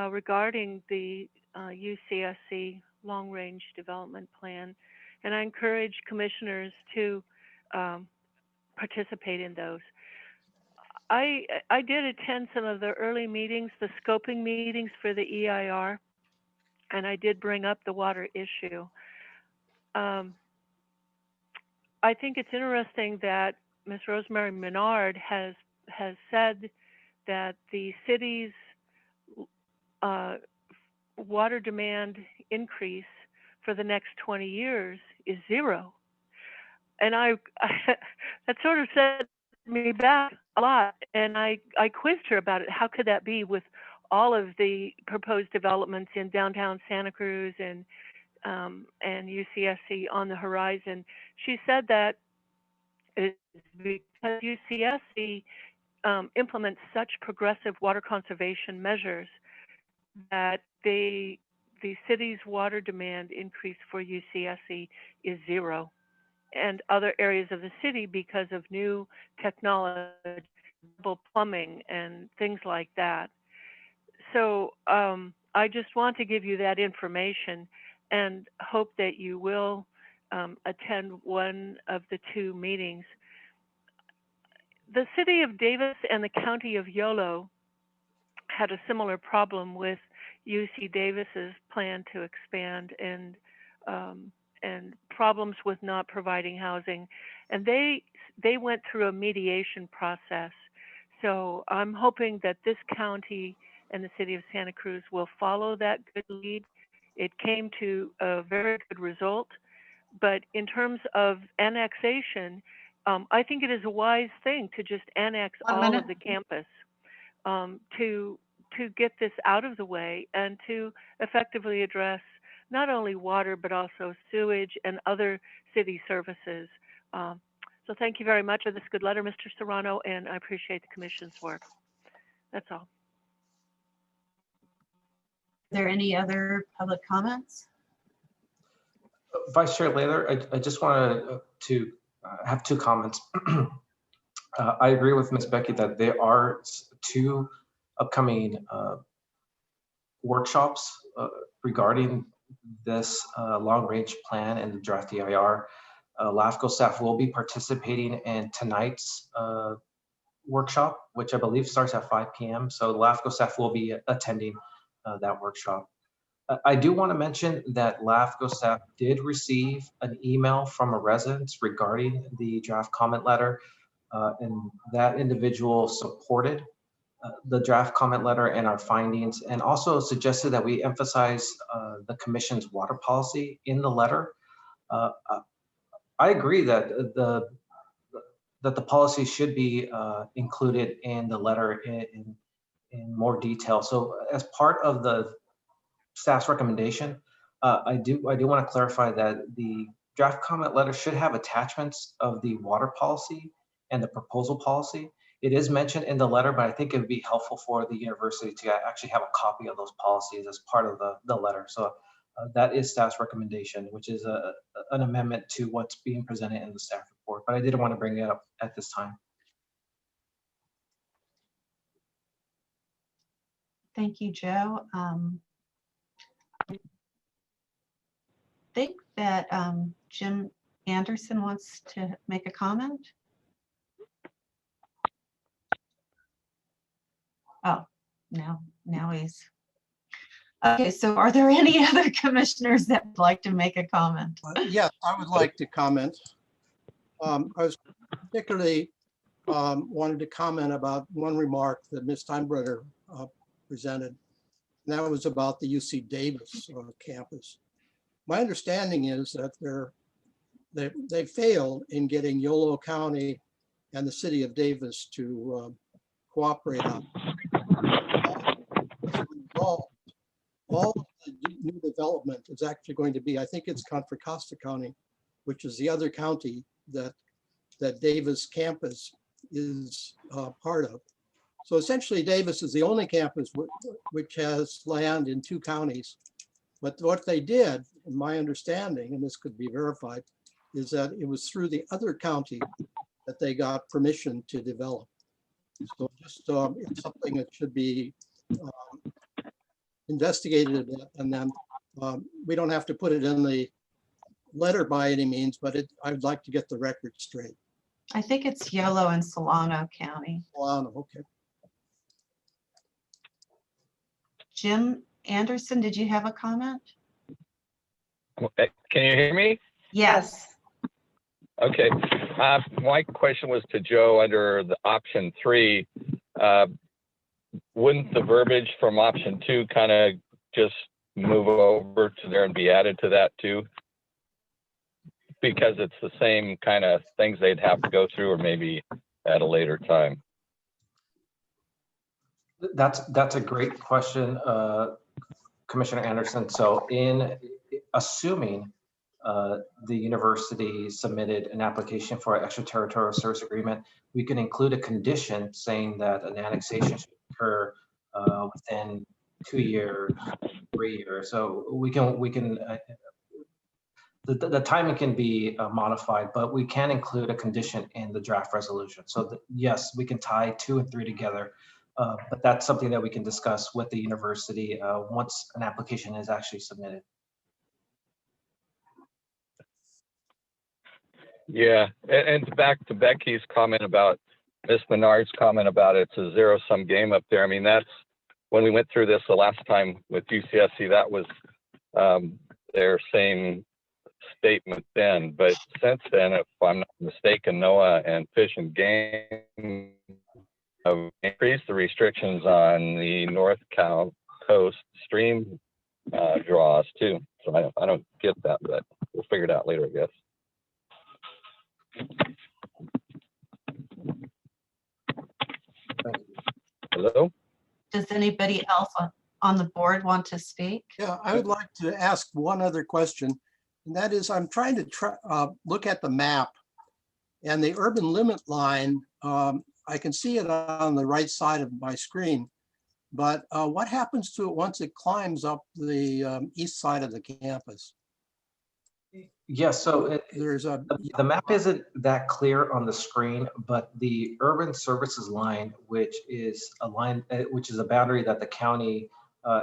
regarding the UCSC Long Range Development Plan. And I encourage commissioners to participate in those. I did attend some of the early meetings, the scoping meetings for the EIR, and I did bring up the water issue. I think it's interesting that Ms. Rosemary Menard has said that the city's water demand increase for the next 20 years is 0. And that sort of set me back a lot, and I quizzed her about it. How could that be with all of the proposed developments in downtown Santa Cruz and UCSC on the horizon? She said that it's because UCSC implements such progressive water conservation measures that the city's water demand increase for UCSC is 0. And other areas of the city, because of new technology, plumbing and things like that. So I just want to give you that information and hope that you will attend one of the 2 meetings. The city of Davis and the county of Yolo had a similar problem with UC Davis's plan to expand and problems with not providing housing, and they went through a mediation process. So I'm hoping that this county and the city of Santa Cruz will follow that good lead. It came to a very good result, but in terms of annexation, I think it is a wise thing to just annex all of the campus to get this out of the way and to effectively address not only water, but also sewage and other city services. So thank you very much for this good letter, Mr. Serrano, and I appreciate the commission's work. That's all. Are there any other public comments? Vice Chair Lather, I just wanted to have 2 comments. I agree with Ms. Becky that there are 2 upcoming workshops regarding this long-range plan and the draft EIR. LAFCO staff will be participating in tonight's workshop, which I believe starts at 5 p.m. So the LAFCO staff will be attending that workshop. I do want to mention that LAFCO staff did receive an email from a resident regarding the draft comment letter, and that individual supported the draft comment letter and our findings, and also suggested that we emphasize the commission's water policy in the letter. I agree that the policy should be included in the letter in more detail. So as part of the staff's recommendation, I do want to clarify that the draft comment letter should have attachments of the water policy and the proposal policy. It is mentioned in the letter, but I think it would be helpful for the university to actually have a copy of those policies as part of the letter. So that is staff's recommendation, which is an amendment to what's being presented in the staff report. But I didn't want to bring it up at this time. Thank you, Joe. I think that Jim Anderson wants to make a comment. Oh, now he's. Okay, so are there any other commissioners that would like to make a comment? Yes, I would like to comment. I was particularly wanted to comment about one remark that Ms. Steinbrenner presented, and that was about the UC Davis campus. My understanding is that they failed in getting Yolo County and the city of Davis to cooperate on. As a result, all of the new development is actually going to be, I think it's Contra Costa County, which is the other county that Davis campus is part of. So essentially Davis is the only campus which has land in 2 counties. But what they did, in my understanding, and this could be verified, is that it was through the other county that they got permission to develop. So just it's something that should be investigated a bit, and then we don't have to put it in the letter by any means, but I'd like to get the record straight. I think it's Yolo and Solano County. Solano, okay. Jim Anderson, did you have a comment? Can you hear me? Yes. Okay. My question was to Joe under the option 3. Wouldn't the verbiage from option 2 kind of just move over to there and be added to that too? Because it's the same kind of things they'd have to go through, or maybe at a later time. That's a great question, Commissioner Anderson. So in assuming the university submitted an application for an extraterritorial service agreement, we can include a condition saying that an annexation should occur within 2 years, 3 years. So we can the timing can be modified, but we can include a condition in the draft resolution. So yes, we can tie 2 and 3 together, but that's something that we can discuss with the university once an application is actually submitted. Yeah, and back to Becky's comment about Ms. Menard's comment about it's a zero-sum game up there. I mean, that's when we went through this the last time with UCSC, that was their same statement then. But since then, if I'm not mistaken, NOAA and Fish and Game have increased the restrictions on the North Coast stream draws too. So I don't get that, but we'll figure it out later, I guess. Hello? Does anybody else on the board want to speak? Yeah, I would like to ask one other question, and that is I'm trying to look at the map, and the urban limit line, I can see it on the right side of my screen, but what happens to it once it climbs up the east side of the campus? Yes, so There's the map isn't that clear on the screen, but the urban services line, which is a line, which is a boundary that the county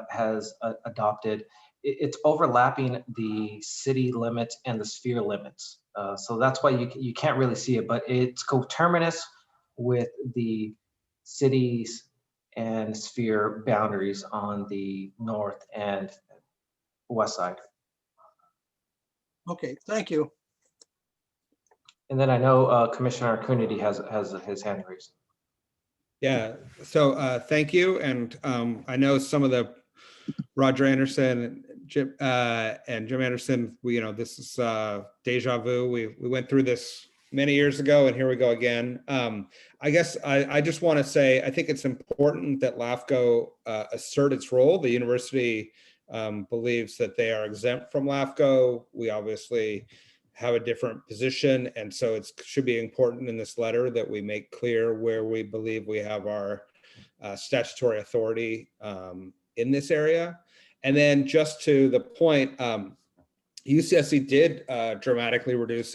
has adopted, it's overlapping the city limits and the sphere limits. So that's why you can't really see it, but it's coterminous with the cities and sphere boundaries on the north and west side. okay, thank you. And then I know Commissioner Coonerty has his hand raised. Yeah, so thank you. And I know some of the Roger Anderson, Jim Anderson, this is deja vu. We went through this many years ago and here we go again. I guess I just want to say, I think it's important that LAFCO assert its role. The university believes that they are exempt from LAFCO. We obviously have a different position. And so it should be important in this letter that we make clear where we believe we have our statutory authority in this area. And then just to the point, UCSC did dramatically reduce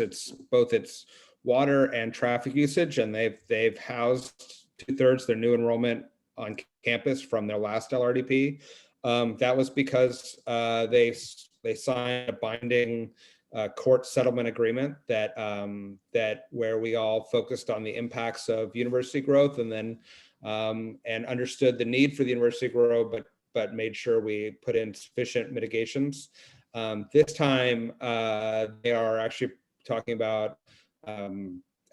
both its water and traffic usage, and they've housed 2/3 their new enrollment on campus from their last LRDP. That was because they signed a binding court settlement agreement that where we all focused on the impacts of university growth, and then and understood the need for the university growth, but made sure we put in sufficient mitigations. This time, they are actually talking about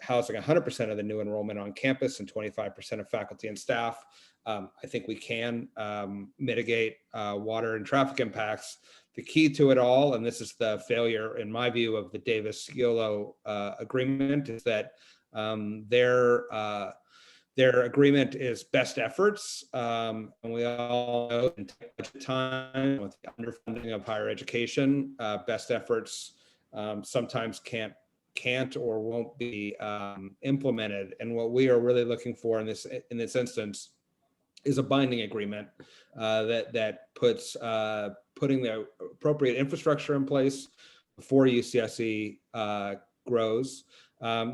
housing 100% of the new enrollment on campus and 25% of faculty and staff. I think we can mitigate water and traffic impacts. The key to it all, and this is the failure in my view of the Davis-Yolo agreement, is that their agreement is best efforts, and we all know in budget time with the underfunding of higher education, best efforts sometimes can't or won't be implemented. And what we are really looking for in this instance is a binding agreement that puts putting the appropriate infrastructure in place before UCSC grows.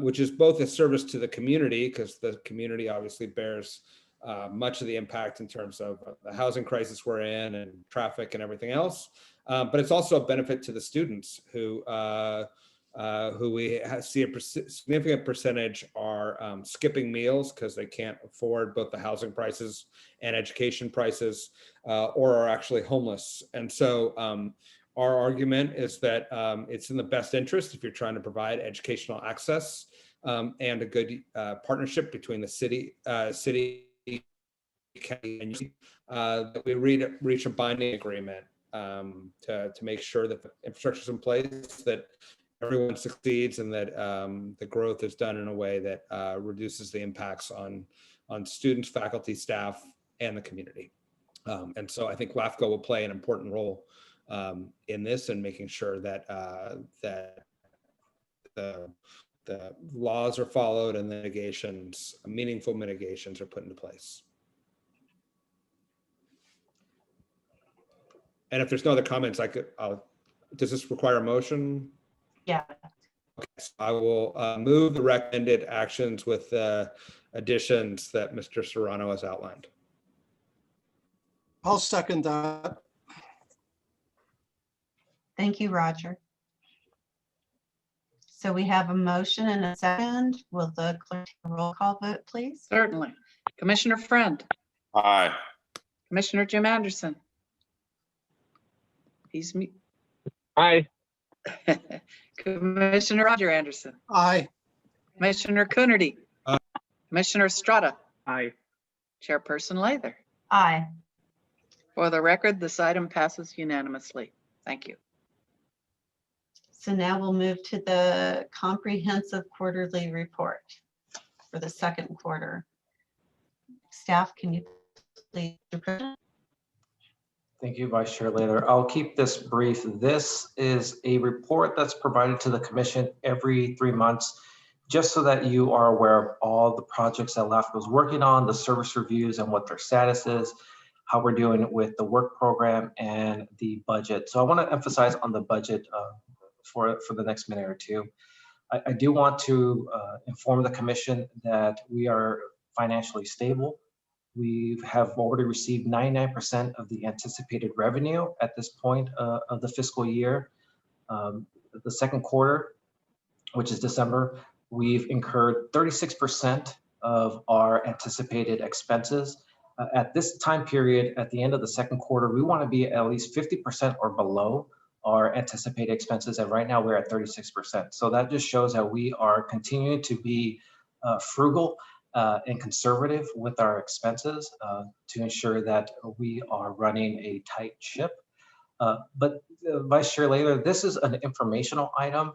Which is both a service to the community, because the community obviously bears much of the impact in terms of the housing crisis we're in and traffic and everything else. But it's also a benefit to the students who we see a significant percentage are skipping meals because they can't afford both the housing prices and education prices, or are actually homeless. And so our argument is that it's in the best interest, if you're trying to provide educational access and a good partnership between the city, county, and that we reach a binding agreement to make sure that the infrastructure is in place, that everyone succeeds, and that the growth is done in a way that reduces the impacts on students, faculty, staff, and the community. And so I think LAFCO will play an important role in this, and making sure that that the laws are followed and the meaningful mitigations are put into place. And if there's no other comments, does this require a motion? Yeah. Okay, so I will move the recommended actions with the additions that Mr. Serrano has outlined. I'll second that. Thank you, Roger. So we have a motion and a second. Will the clerk take a roll call vote, please? Certainly. Commissioner Friend, Aye. Commissioner Jim Anderson. He's me. Aye. Commissioner Roger Anderson. Aye. Commissioner Coonerty. Aye. Commissioner Estrada. Aye. Chairperson Lather. Aye. For the record, this item passes unanimously. Thank you. So now we'll move to the comprehensive quarterly report for the second quarter. Staff, can you please? Thank you, Vice Chair Lather. I'll keep this brief. This is a report that's provided to the Commission every 3 months, just so that you are aware of all the projects that LAFCO is working on, the service reviews and what their status is, how we're doing with the work program and the budget. So I want to emphasize on the budget for the next minute or two. I do want to inform the Commission that we are financially stable. We have already received 99% of the anticipated revenue at this point of the fiscal year. The second quarter, which is December, we've incurred 36% of our anticipated expenses. At this time period, at the end of the second quarter, we want to be at least 50% or below our anticipated expenses. And right now we're at 36%. So that just shows how we are continuing to be frugal and conservative with our expenses to ensure that we are running a tight ship. But Vice Chair Lather, this is an informational item.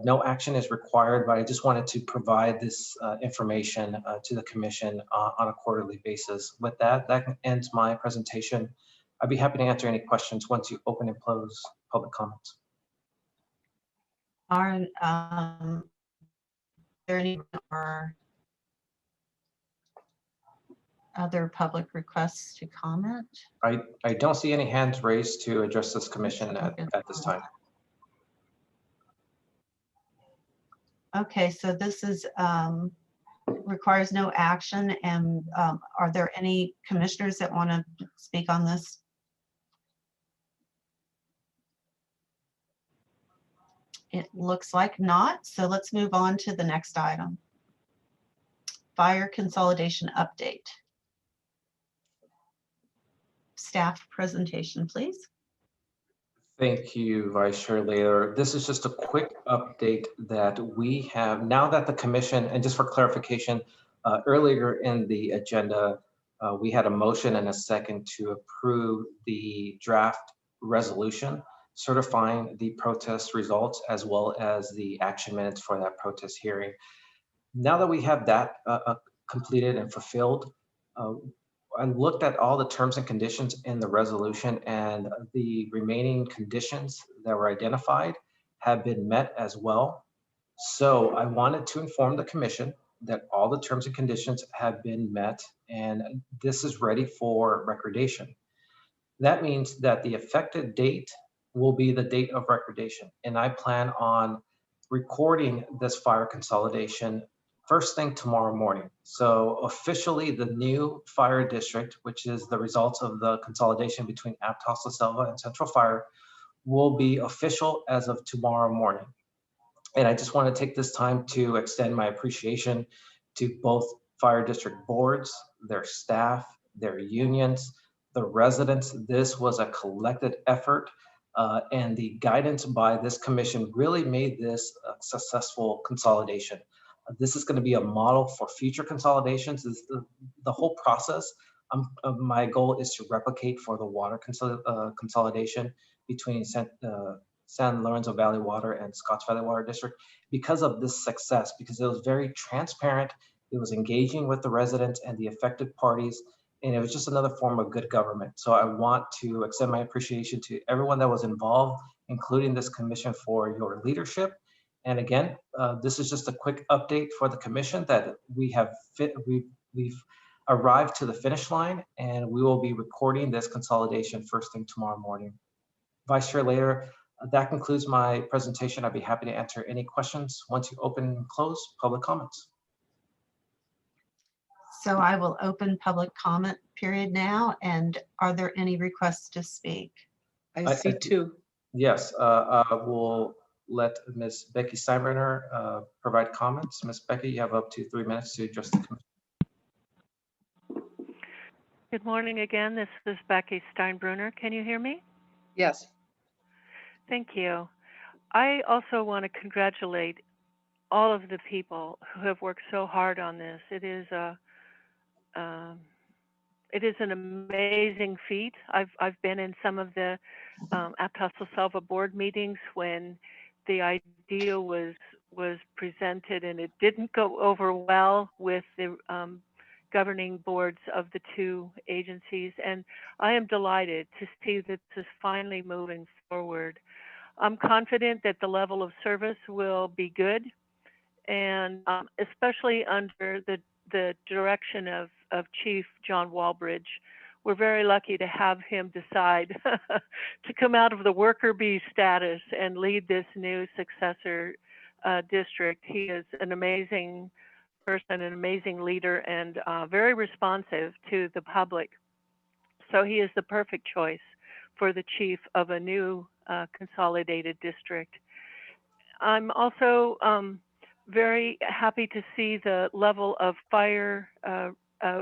No action is required, but I just wanted to provide this information to the Commission on a quarterly basis. With that, that ends my presentation. I'd be happy to answer any questions once you open and close public comments. Are there any other public requests to comment? I don't see any hands raised to address this Commission at this time. Okay, so this is requires no action. And are there any commissioners that want to speak on this? It looks like not. So let's move on to the next item. Fire consolidation update. Staff presentation, please. Thank you, Vice Chair Lader. This is just a quick update that we have now that the commission, and just for clarification, earlier in the agenda, we had a motion and a second to approve the draft resolution certifying the protest results as well as the action minutes for that protest hearing. Now that we have that completed and fulfilled, I looked at all the terms and conditions in the resolution, and the remaining conditions that were identified have been met as well. So I wanted to inform the commission that all the terms and conditions have been met, and this is ready for recordation. That means that the effective date will be the date of recordation, and I plan on recording this fire consolidation first thing tomorrow morning. So officially the new fire district, which is the results of the consolidation between Aptos, La Selva, and Central Fire, will be official as of tomorrow morning. And I just want to take this time to extend my appreciation to both fire district boards, their staff, their unions, the residents. This was a collected effort, and the guidance by this commission really made this a successful consolidation. This is going to be a model for future consolidations. The whole process. My goal is to replicate for the water consolidation between San Lorenzo Valley Water and Scotts Valley Water District because of this success, because it was very transparent. It was engaging with the residents and the affected parties, and it was just another form of good government. So I want to extend my appreciation to everyone that was involved, including this commission, for your leadership. And again, this is just a quick update for the commission that we've arrived to the finish line, and we will be recording this consolidation first thing tomorrow morning. Vice Chair Lader, that concludes my presentation. I'd be happy to answer any questions once you open and close public comments. So I will open public comment period now. And are there any requests to speak? I see two. Yes, we'll let Ms. Becky Steinbrenner provide comments. Ms. Becky, you have up to 3 minutes to address the commission. Good morning again. This is Becky Steinbrunner. Can you hear me? Yes. Thank you. I also want to congratulate all of the people who have worked so hard on this. It is an amazing feat. I've been in some of the Aptos La Selva board meetings when the idea was presented, and it didn't go over well with the governing boards of the two agencies. And I am delighted to see that this is finally moving forward. I'm confident that the level of service will be good, and especially under the direction of Chief John Walbridge. We're very lucky to have him decide to come out of the worker bee status and lead this new successor district. He is an amazing person, an amazing leader, and very responsive to the public. So he is the perfect choice for the chief of a new consolidated district. I'm also very happy to see the level of fire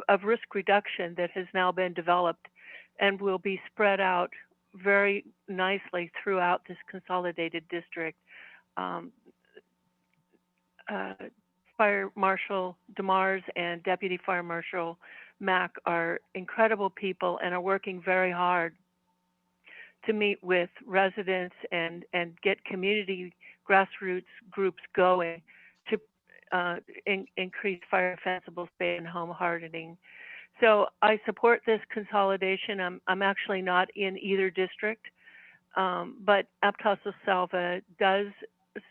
of risk reduction that has now been developed and will be spread out very nicely throughout this consolidated district. Fire Marshal DeMars and Deputy Fire Marshal Mack are incredible people and are working very hard to meet with residents and get community grassroots groups going to increase fire defensible space and home hardening. So I support this consolidation. I'm actually not in either district, but Aptos La Selva does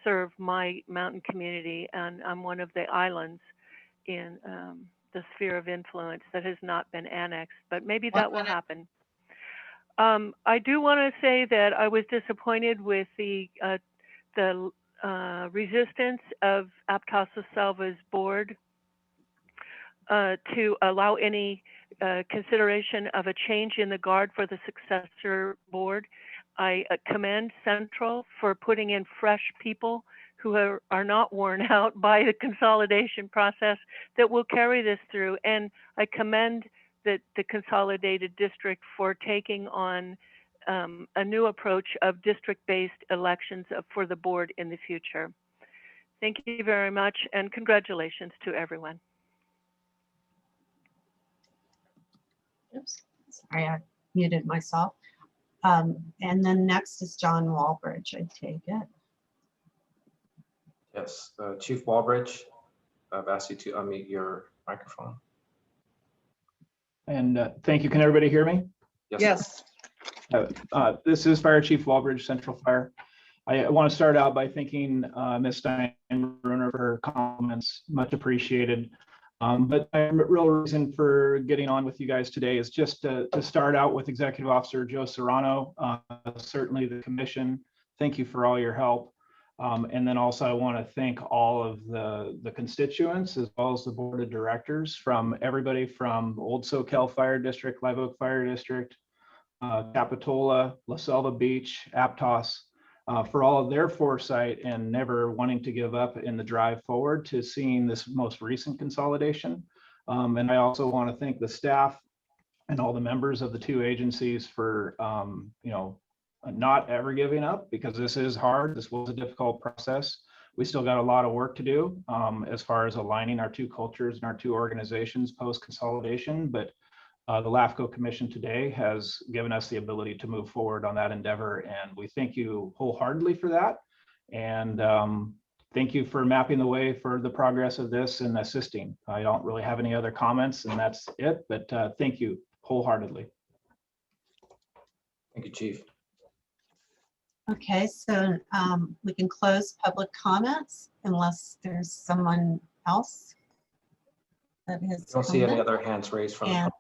serve my mountain community, and I'm one of the islands in the sphere of influence that has not been annexed, but maybe that will happen. I do want to say that I was disappointed with the resistance of Aptos La Selva's board to allow any consideration of a change in the guard for the successor board. I commend Central for putting in fresh people who are not worn out by the consolidation process that will carry this through. And I commend the Consolidated District for taking on a new approach of district-based elections for the board in the future. Thank you very much, and congratulations to everyone. Oops, sorry, I muted myself. And then next is John Walbridge, I take it. Yes, Chief Walbridge, I've asked you to unmute your microphone. And thank you. Can everybody hear me? Yes. This is Fire Chief Walbridge, Central Fire. I want to start out by thanking Ms. Steinbruner for her comments, much appreciated. But my real reason for getting on with you guys today is just to start out with Executive Officer Joe Serrano, certainly the commission. Thank you for all your help. And then also I want to thank all of the constituents as well as the board of directors, from everybody from Old Soquel Fire District, Live Oak Fire District, Capitola, La Selva Beach, Aptos, for all of their foresight and never wanting to give up in the drive forward to seeing this most recent consolidation. And I also want to thank the staff and all the members of the two agencies for, not ever giving up, because this is hard. This was a difficult process. We still got a lot of work to do as far as aligning our two cultures and our two organizations post-consolidation. But the LAFCO Commission today has given us the ability to move forward on that endeavor, and we thank you wholeheartedly for that. And thank you for mapping the way for the progress of this and assisting. I don't really have any other comments, and that's it, but thank you wholeheartedly. Thank you, Chief. Okay, so we can close public comments unless there's someone else that has. I don't see any other hands raised from the public.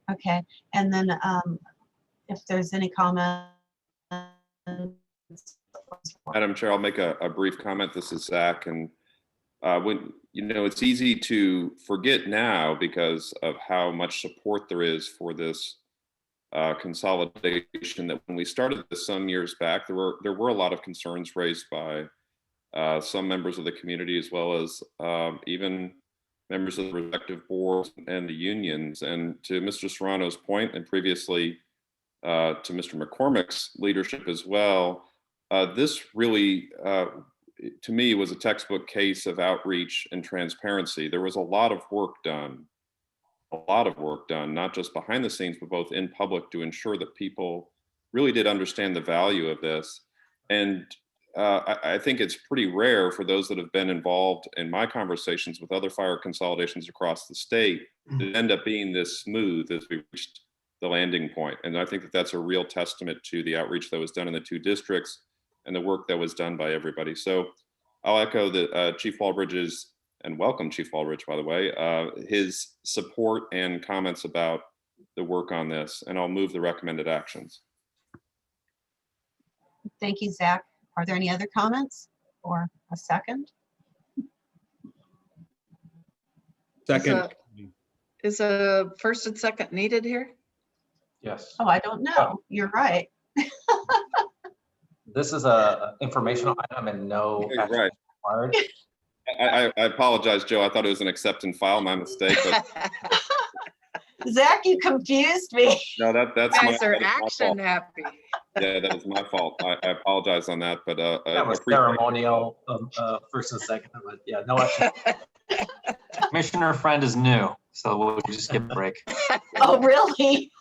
Okay, and then if there's any comments. Madam Chair, I'll make a brief comment. This is Zach, and it's easy to forget now because of how much support there is for this consolidation, that when we started this some years back, there were a lot of concerns raised by some members of the community, as well as even members of the respective boards and the unions. And to Mr. Serrano's point, and previously to Mr. McCormick's leadership as well, this really, to me, was a textbook case of outreach and transparency. There was a lot of work done, not just behind the scenes, but both in public, to ensure that people really did understand the value of this. And I think it's pretty rare for those that have been involved in my conversations with other fire consolidations across the state to end up being this smooth as we reached the landing point. And I think that that's a real testament to the outreach that was done in the two districts and the work that was done by everybody. So I'll echo the Chief Walbridge's, and welcome Chief Walbridge, by the way, his support and comments about the work on this, and I'll move the recommended actions. Thank you, Zach. Are there any other comments or a second? Second. Is a first and second needed here? Yes. Oh, I don't know. You're right. This is a informational item and no action Right. required. I apologize, Joe. I thought it was an accept and file, my mistake. But Zach, you confused me. no, that's You guys are that is my action fault. happy. Yeah, that is my fault. I apologize on that, but That was appreciate it. ceremonial, first and second, but yeah, no action. Commissioner Friend is new, so we'll just give a break. Oh, really?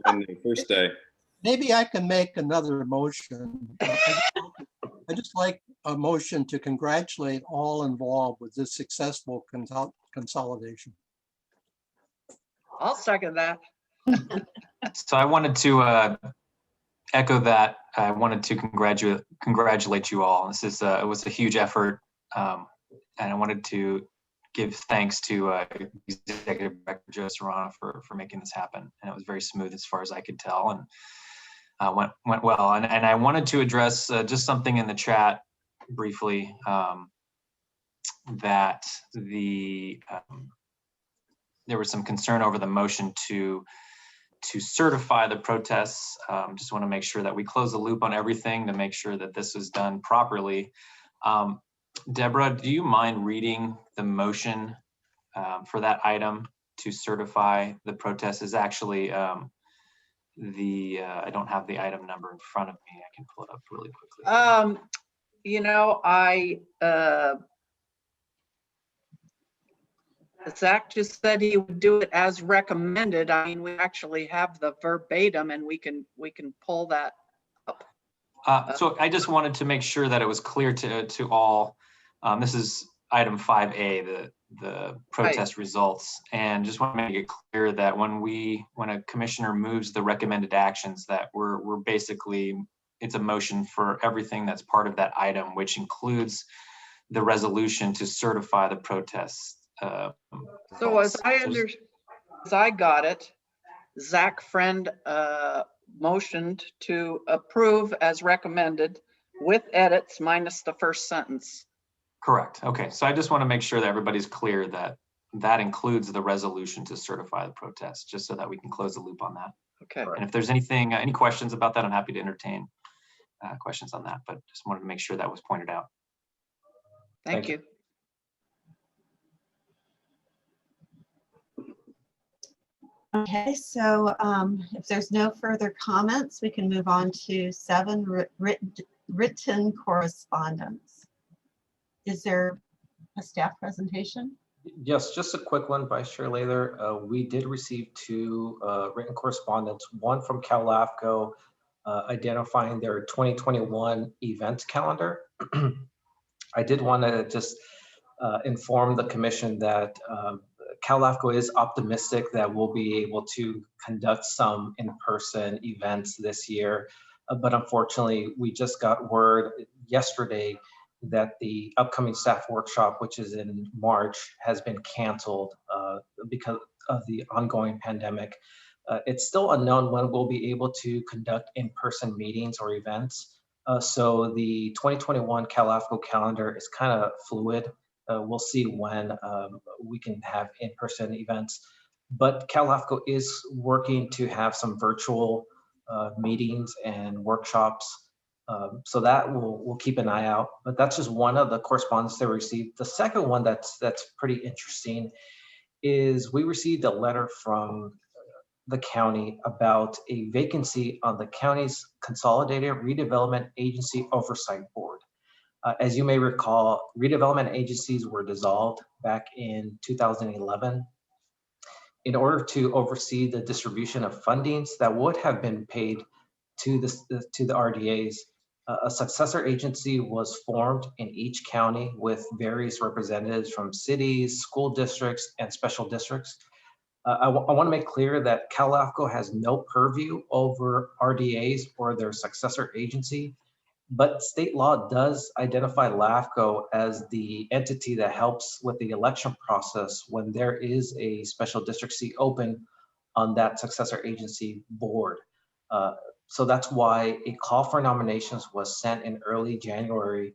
On the first day. Maybe I can make another motion. I just like a motion to congratulate all involved with this successful consolidation. I'll second that. So I wanted to echo that. I wanted to congratulate you all. This is it was a huge effort, and I wanted to give thanks to Executive Director Joe Serrano for making this happen. And it was very smooth as far as I could tell, and went well. And I wanted to address just something in the chat briefly, that the there was some concern over the motion to certify the protests. Just want to make sure that we close the loop on everything to make sure that this was done properly. Deborah, do you mind reading the motion for that item to certify the protest? Is actually I don't have the item number in front of me. I can pull it up really quickly. You know, Zach just said he would do it as recommended. I mean, we actually have the verbatim, and we can pull that up. So I just wanted to make sure that it was clear to all. This is item 5A, the protest results, and just want to make it clear that when a commissioner moves the recommended actions, that we're basically, it's a motion for everything that's part of that item, which includes the resolution to certify the protests. So as I got it, Zach Friend motioned to approve as recommended with edits minus the first sentence. Correct. Okay. So I just want to make sure that everybody's clear that that includes the resolution to certify the protest, just so that we can close the loop on that. Okay. And if there's anything, any questions about that, I'm happy to entertain questions on that, but just wanted to make sure that was pointed out. Thank you. Okay, so if there's no further comments, we can move on to 7, written correspondence. Is there a staff presentation? Yes, just a quick one, Vice Chair Lather. We did receive 2 written correspondence, one from LAFCO identifying their 2021 events calendar. I did want to just inform the commission that LAFCO is optimistic that we'll be able to conduct some in-person events this year. But unfortunately, we just got word yesterday that the upcoming staff workshop, which is in March, has been canceled because of the ongoing pandemic. It's still unknown when we'll be able to conduct in-person meetings or events. So the 2021 LAFCO calendar is kind of fluid. We'll see when we can have in-person events. But LAFCO is working to have some virtual meetings and workshops. So that we'll keep an eye out. But that's just one of the correspondence they received. The second one that's pretty interesting is we received a letter from the county about a vacancy on the county's Consolidated Redevelopment Agency Oversight Board. As you may recall, redevelopment agencies were dissolved back in 2011 in order to oversee the distribution of fundings that would have been paid to the RDAs. A successor agency was formed in each county with various representatives from cities, school districts, and special districts. I want to make clear that LAFCO has no purview over RDAs or their successor agency, but state law does identify LAFCO as the entity that helps with the election process when there is a special district seat open on that successor agency board. So that's why a call for nominations was sent in early January,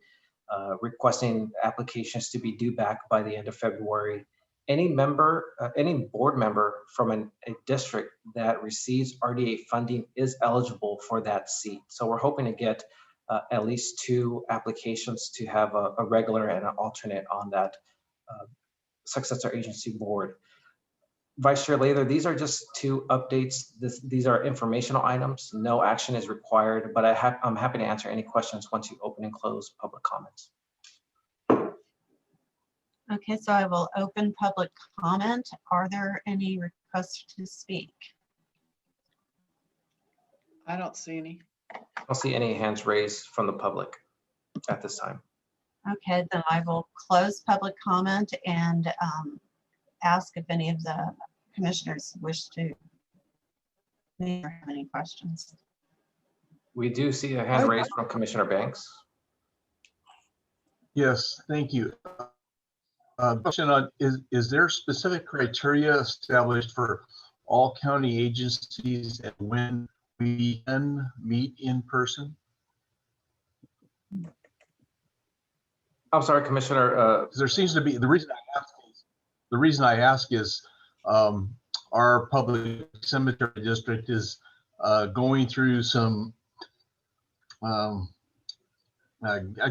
requesting applications to be due back by the end of February. Any board member from a district that receives RDA funding is eligible for that seat. So we're hoping to get at least 2 applications to have a regular and an alternate on that successor agency board. Vice Chair Lather, these are just 2 updates. These are informational items. No action is required, but I'm happy to answer any questions once you open and close public comments. Okay, so I will open public comment. Are there any requests to speak? I don't see any. I don't see any hands raised from the public at this time. Okay, then I will close public comment and ask if any of the commissioners wish to have any questions. We do see a hand raised from Commissioner Banks. Yes, thank you. Question on, is there specific criteria established for all county agencies and when we can meet in person? I'm sorry, Commissioner. There seems to be, the reason I ask is our public cemetery district is going through some, I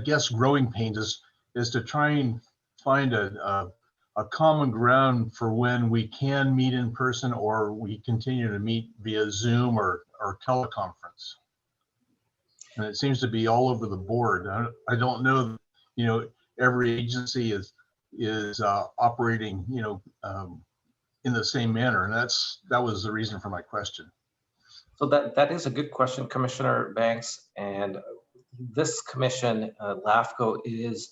guess, growing pains is to try and find a common ground for when we can meet in person or we continue to meet via Zoom or teleconference. And it seems to be all over the board. I don't know, every agency is operating, in the same manner. And that was the reason for my question. So that is a good question, Commissioner Banks. And this commission, LAFCO, is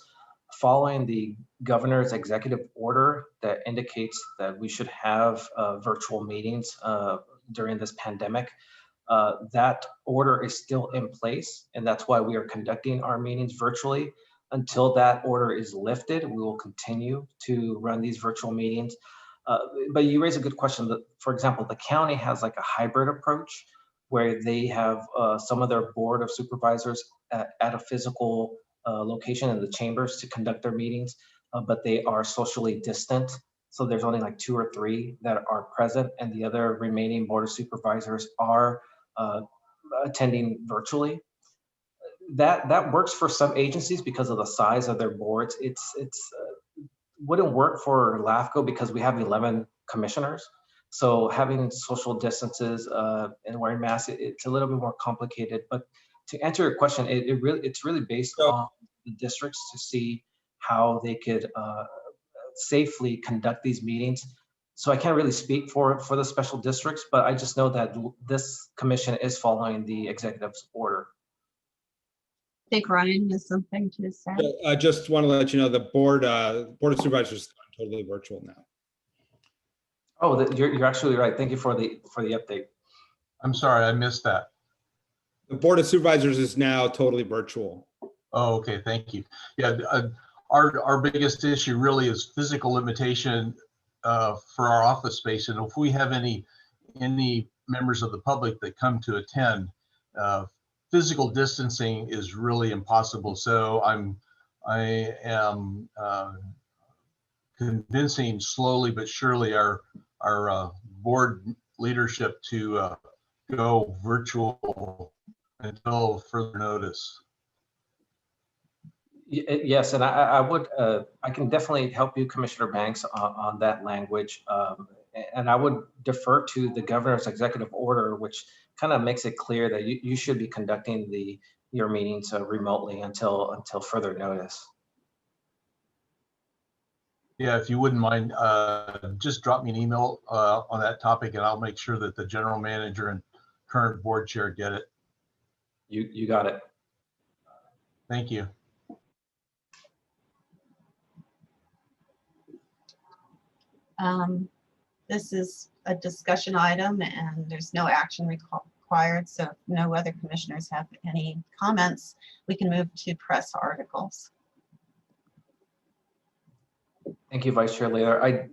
following the governor's executive order that indicates that we should have virtual meetings during this pandemic. That order is still in place, and that's why we are conducting our meetings virtually. Until that order is lifted, we will continue to run these virtual meetings. But you raise a good question. That, for example, the county has like a hybrid approach where they have some of their board of supervisors at a physical location in the chambers to conduct their meetings, but they are socially distant. So there's only like 2 or 3 that are present, and the other remaining board of supervisors are attending virtually. That works for some agencies because of the size of their boards. It's wouldn't work for LAFCO because we have 11 commissioners. So having social distances and wearing masks, it's a little bit more complicated. But to answer your question, it's really based on the districts to see how they could safely conduct these meetings. So I can't really speak for the special districts, but I just know that this commission is following the executive's order. I think Ryan has something to say. I just want to let you know the board of supervisors is totally virtual now. Oh, you're actually right. Thank you for the update. I'm sorry, I missed that. The board of supervisors is now totally virtual. Oh, okay, thank you. Yeah, our biggest issue really is physical limitation for our office space, and if we have any members of the public that come to attend, physical distancing is really impossible. So I am convincing slowly but surely our board leadership to go virtual until further notice. Yes, and I can definitely help you, Commissioner Banks, on that language. And I would defer to the governor's executive order, which kind of makes it clear that you should be conducting your meetings remotely until further notice. Yeah, if you wouldn't mind, just drop me an email on that topic, and I'll make sure that the general manager and current board chair get it. You got it. Thank you. This is a discussion item and there's no action required. So if no other commissioners have any comments, we can move to press articles. Thank you, Vice Chair Leader.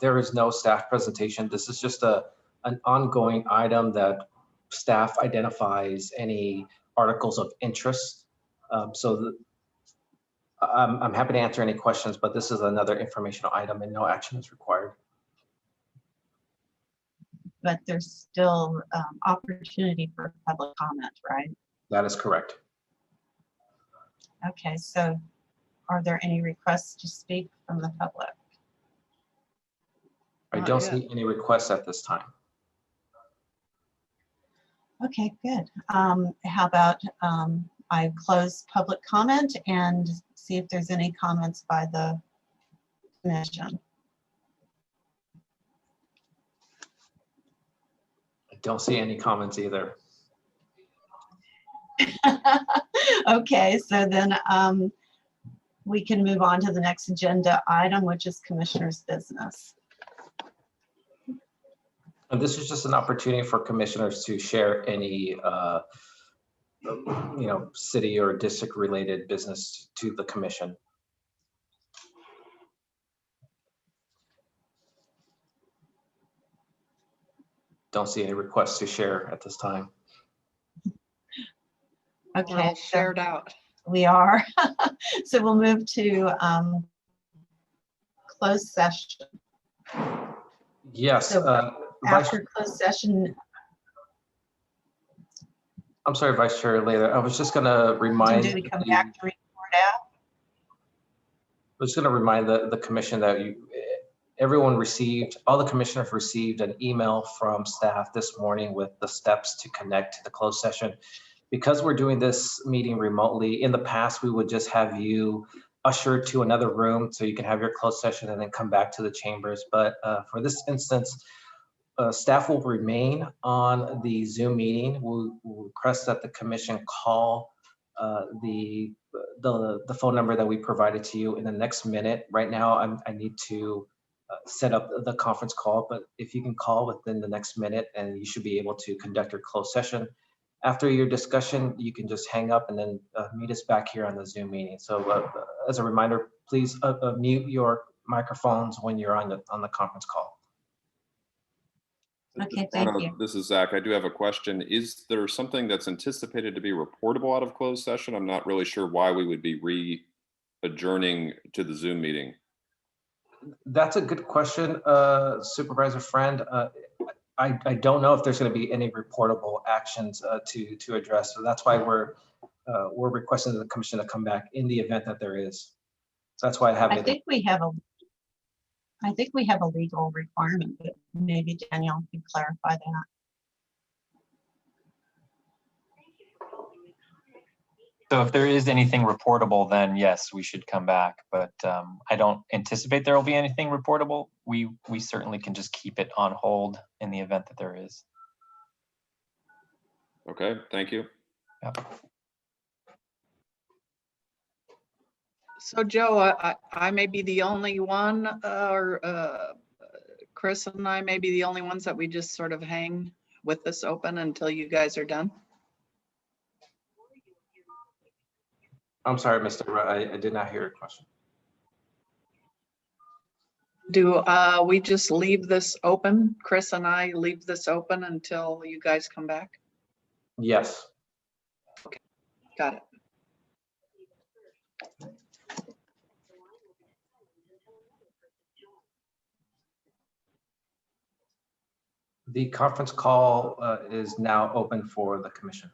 There is no staff presentation. This is just an ongoing item that staff identifies any articles of interest. I'm happy to answer any questions, but this is another informational item and no action is required. But there's still opportunity for public comment, right? That is correct. Okay, so are there any requests to speak from the public? I don't see any requests at this time. Okay, good. How about I close public comment and see if there's any comments by the commission. I don't see any comments either. Okay, so then we can move on to the next agenda item, which is commissioner's business. And this is just an opportunity for commissioners to share any city or district related business to the commission. Don't see any requests to share at this time. Okay, we're all shared out. We are. So we'll move to closed session. Yes. So after closed session, I'm sorry, Vice Chair Latham. I was just going to remind. do we come back to report out? I was going to remind the commission that everyone received, all the commissioners received an email from staff this morning with the steps to connect to the closed session. Because we're doing this meeting remotely, in the past, we would just have you ushered to another room so you can have your closed session and then come back to the chambers. But for this instance, staff will remain on the Zoom meeting. We'll request that the commission call the phone number that we provided to you in the next minute. Right now, I need to set up the conference call, but if you can call within the next minute, and you should be able to conduct your closed session. After your discussion, you can just hang up and then meet us back here on the Zoom meeting. So as a reminder, please mute your microphones when you're on the conference call. Okay, thank you. This is Zach. I do have a question. Is there something that's anticipated to be reportable out of closed session? I'm not really sure why we would be re-adjourning to the Zoom meeting. That's a good question, Supervisor Friend. I don't know if there's going to be any reportable actions to address. So that's why we're requesting the commission to come back in the event that there is. So that's why I have it. I think we have a legal requirement, but maybe Danielle can clarify that. So if there is anything reportable, then yes, we should come back. But I don't anticipate there will be anything reportable. We certainly can just keep it on hold in the event that there is. Okay, thank you. Yep. So Joe, I may be the only one, or Chris and I may be the only ones that we just sort of hang with this open until you guys are done. I'm sorry, Mr. I did not hear your question. Do we just leave this open? Chris and I leave this open until you guys come back? Yes. Okay, got it. The conference call is now open for the commission.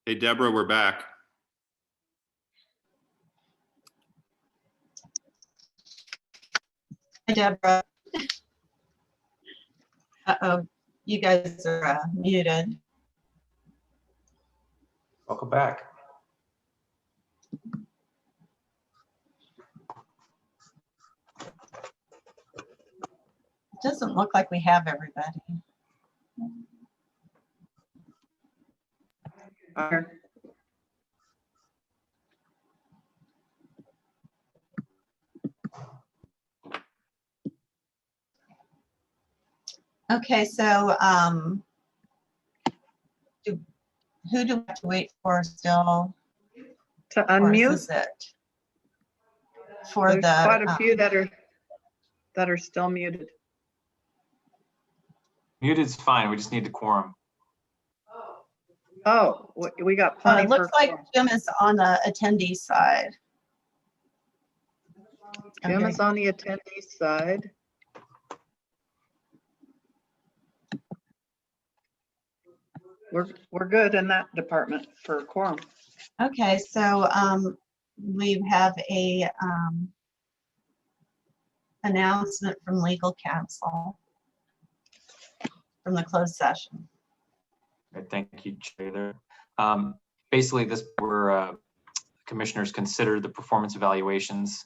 Hey, Deborah, we're back. Hi, Deborah. Uh-oh, you guys are muted. Welcome back. It doesn't look like we have everybody. Okay, so who do we have to wait for still? To Or unmute, is this it? For there's the quite a few that are still muted. Muted's fine. We just need the quorum. Oh, we got plenty. it looks for like quorum. Jim is on the attendee side. Jim is on the attendee side. We're good in that department for quorum. Okay, so we have a announcement from legal counsel from the closed session. Right, thank you, Chair. Basically, this where commissioners considered the performance evaluations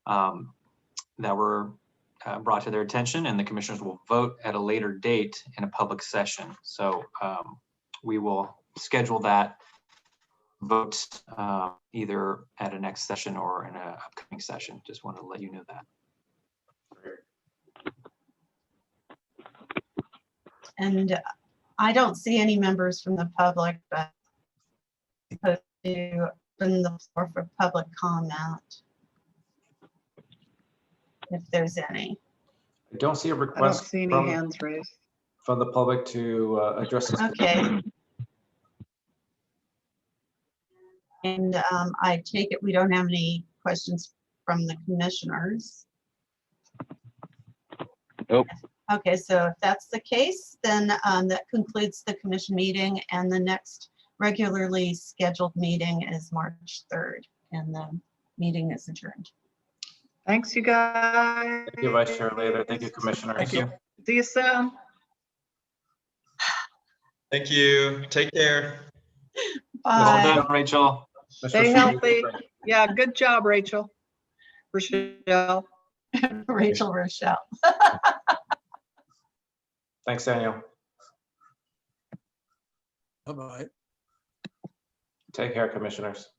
that were brought to their attention, and the commissioners will vote at a later date in a public session. So we will schedule that vote either at a next session or in an upcoming session. Just want to let you know that. And I don't see any members from the public, but supposed to open the floor for public comment, if there's any. I don't see a I don't request see any hands raised. from the public to address this. Okay. And I take it we don't have any questions from the commissioners. Nope. Okay, so if that's the case, then that concludes the commission meeting, and the next regularly scheduled meeting is March 3rd, and the meeting is adjourned. Thanks, you guys. Thank you, Vice Chair Later. Thank you, Commissioner. Thank you. See you soon. Thank you. Take care. Well Bye. done, Rachel. Stay healthy. Yeah, good job, Rachel. Rochelle. Rachel Rochelle. Thanks, Daniel. Bye-bye. Take care, Commissioners.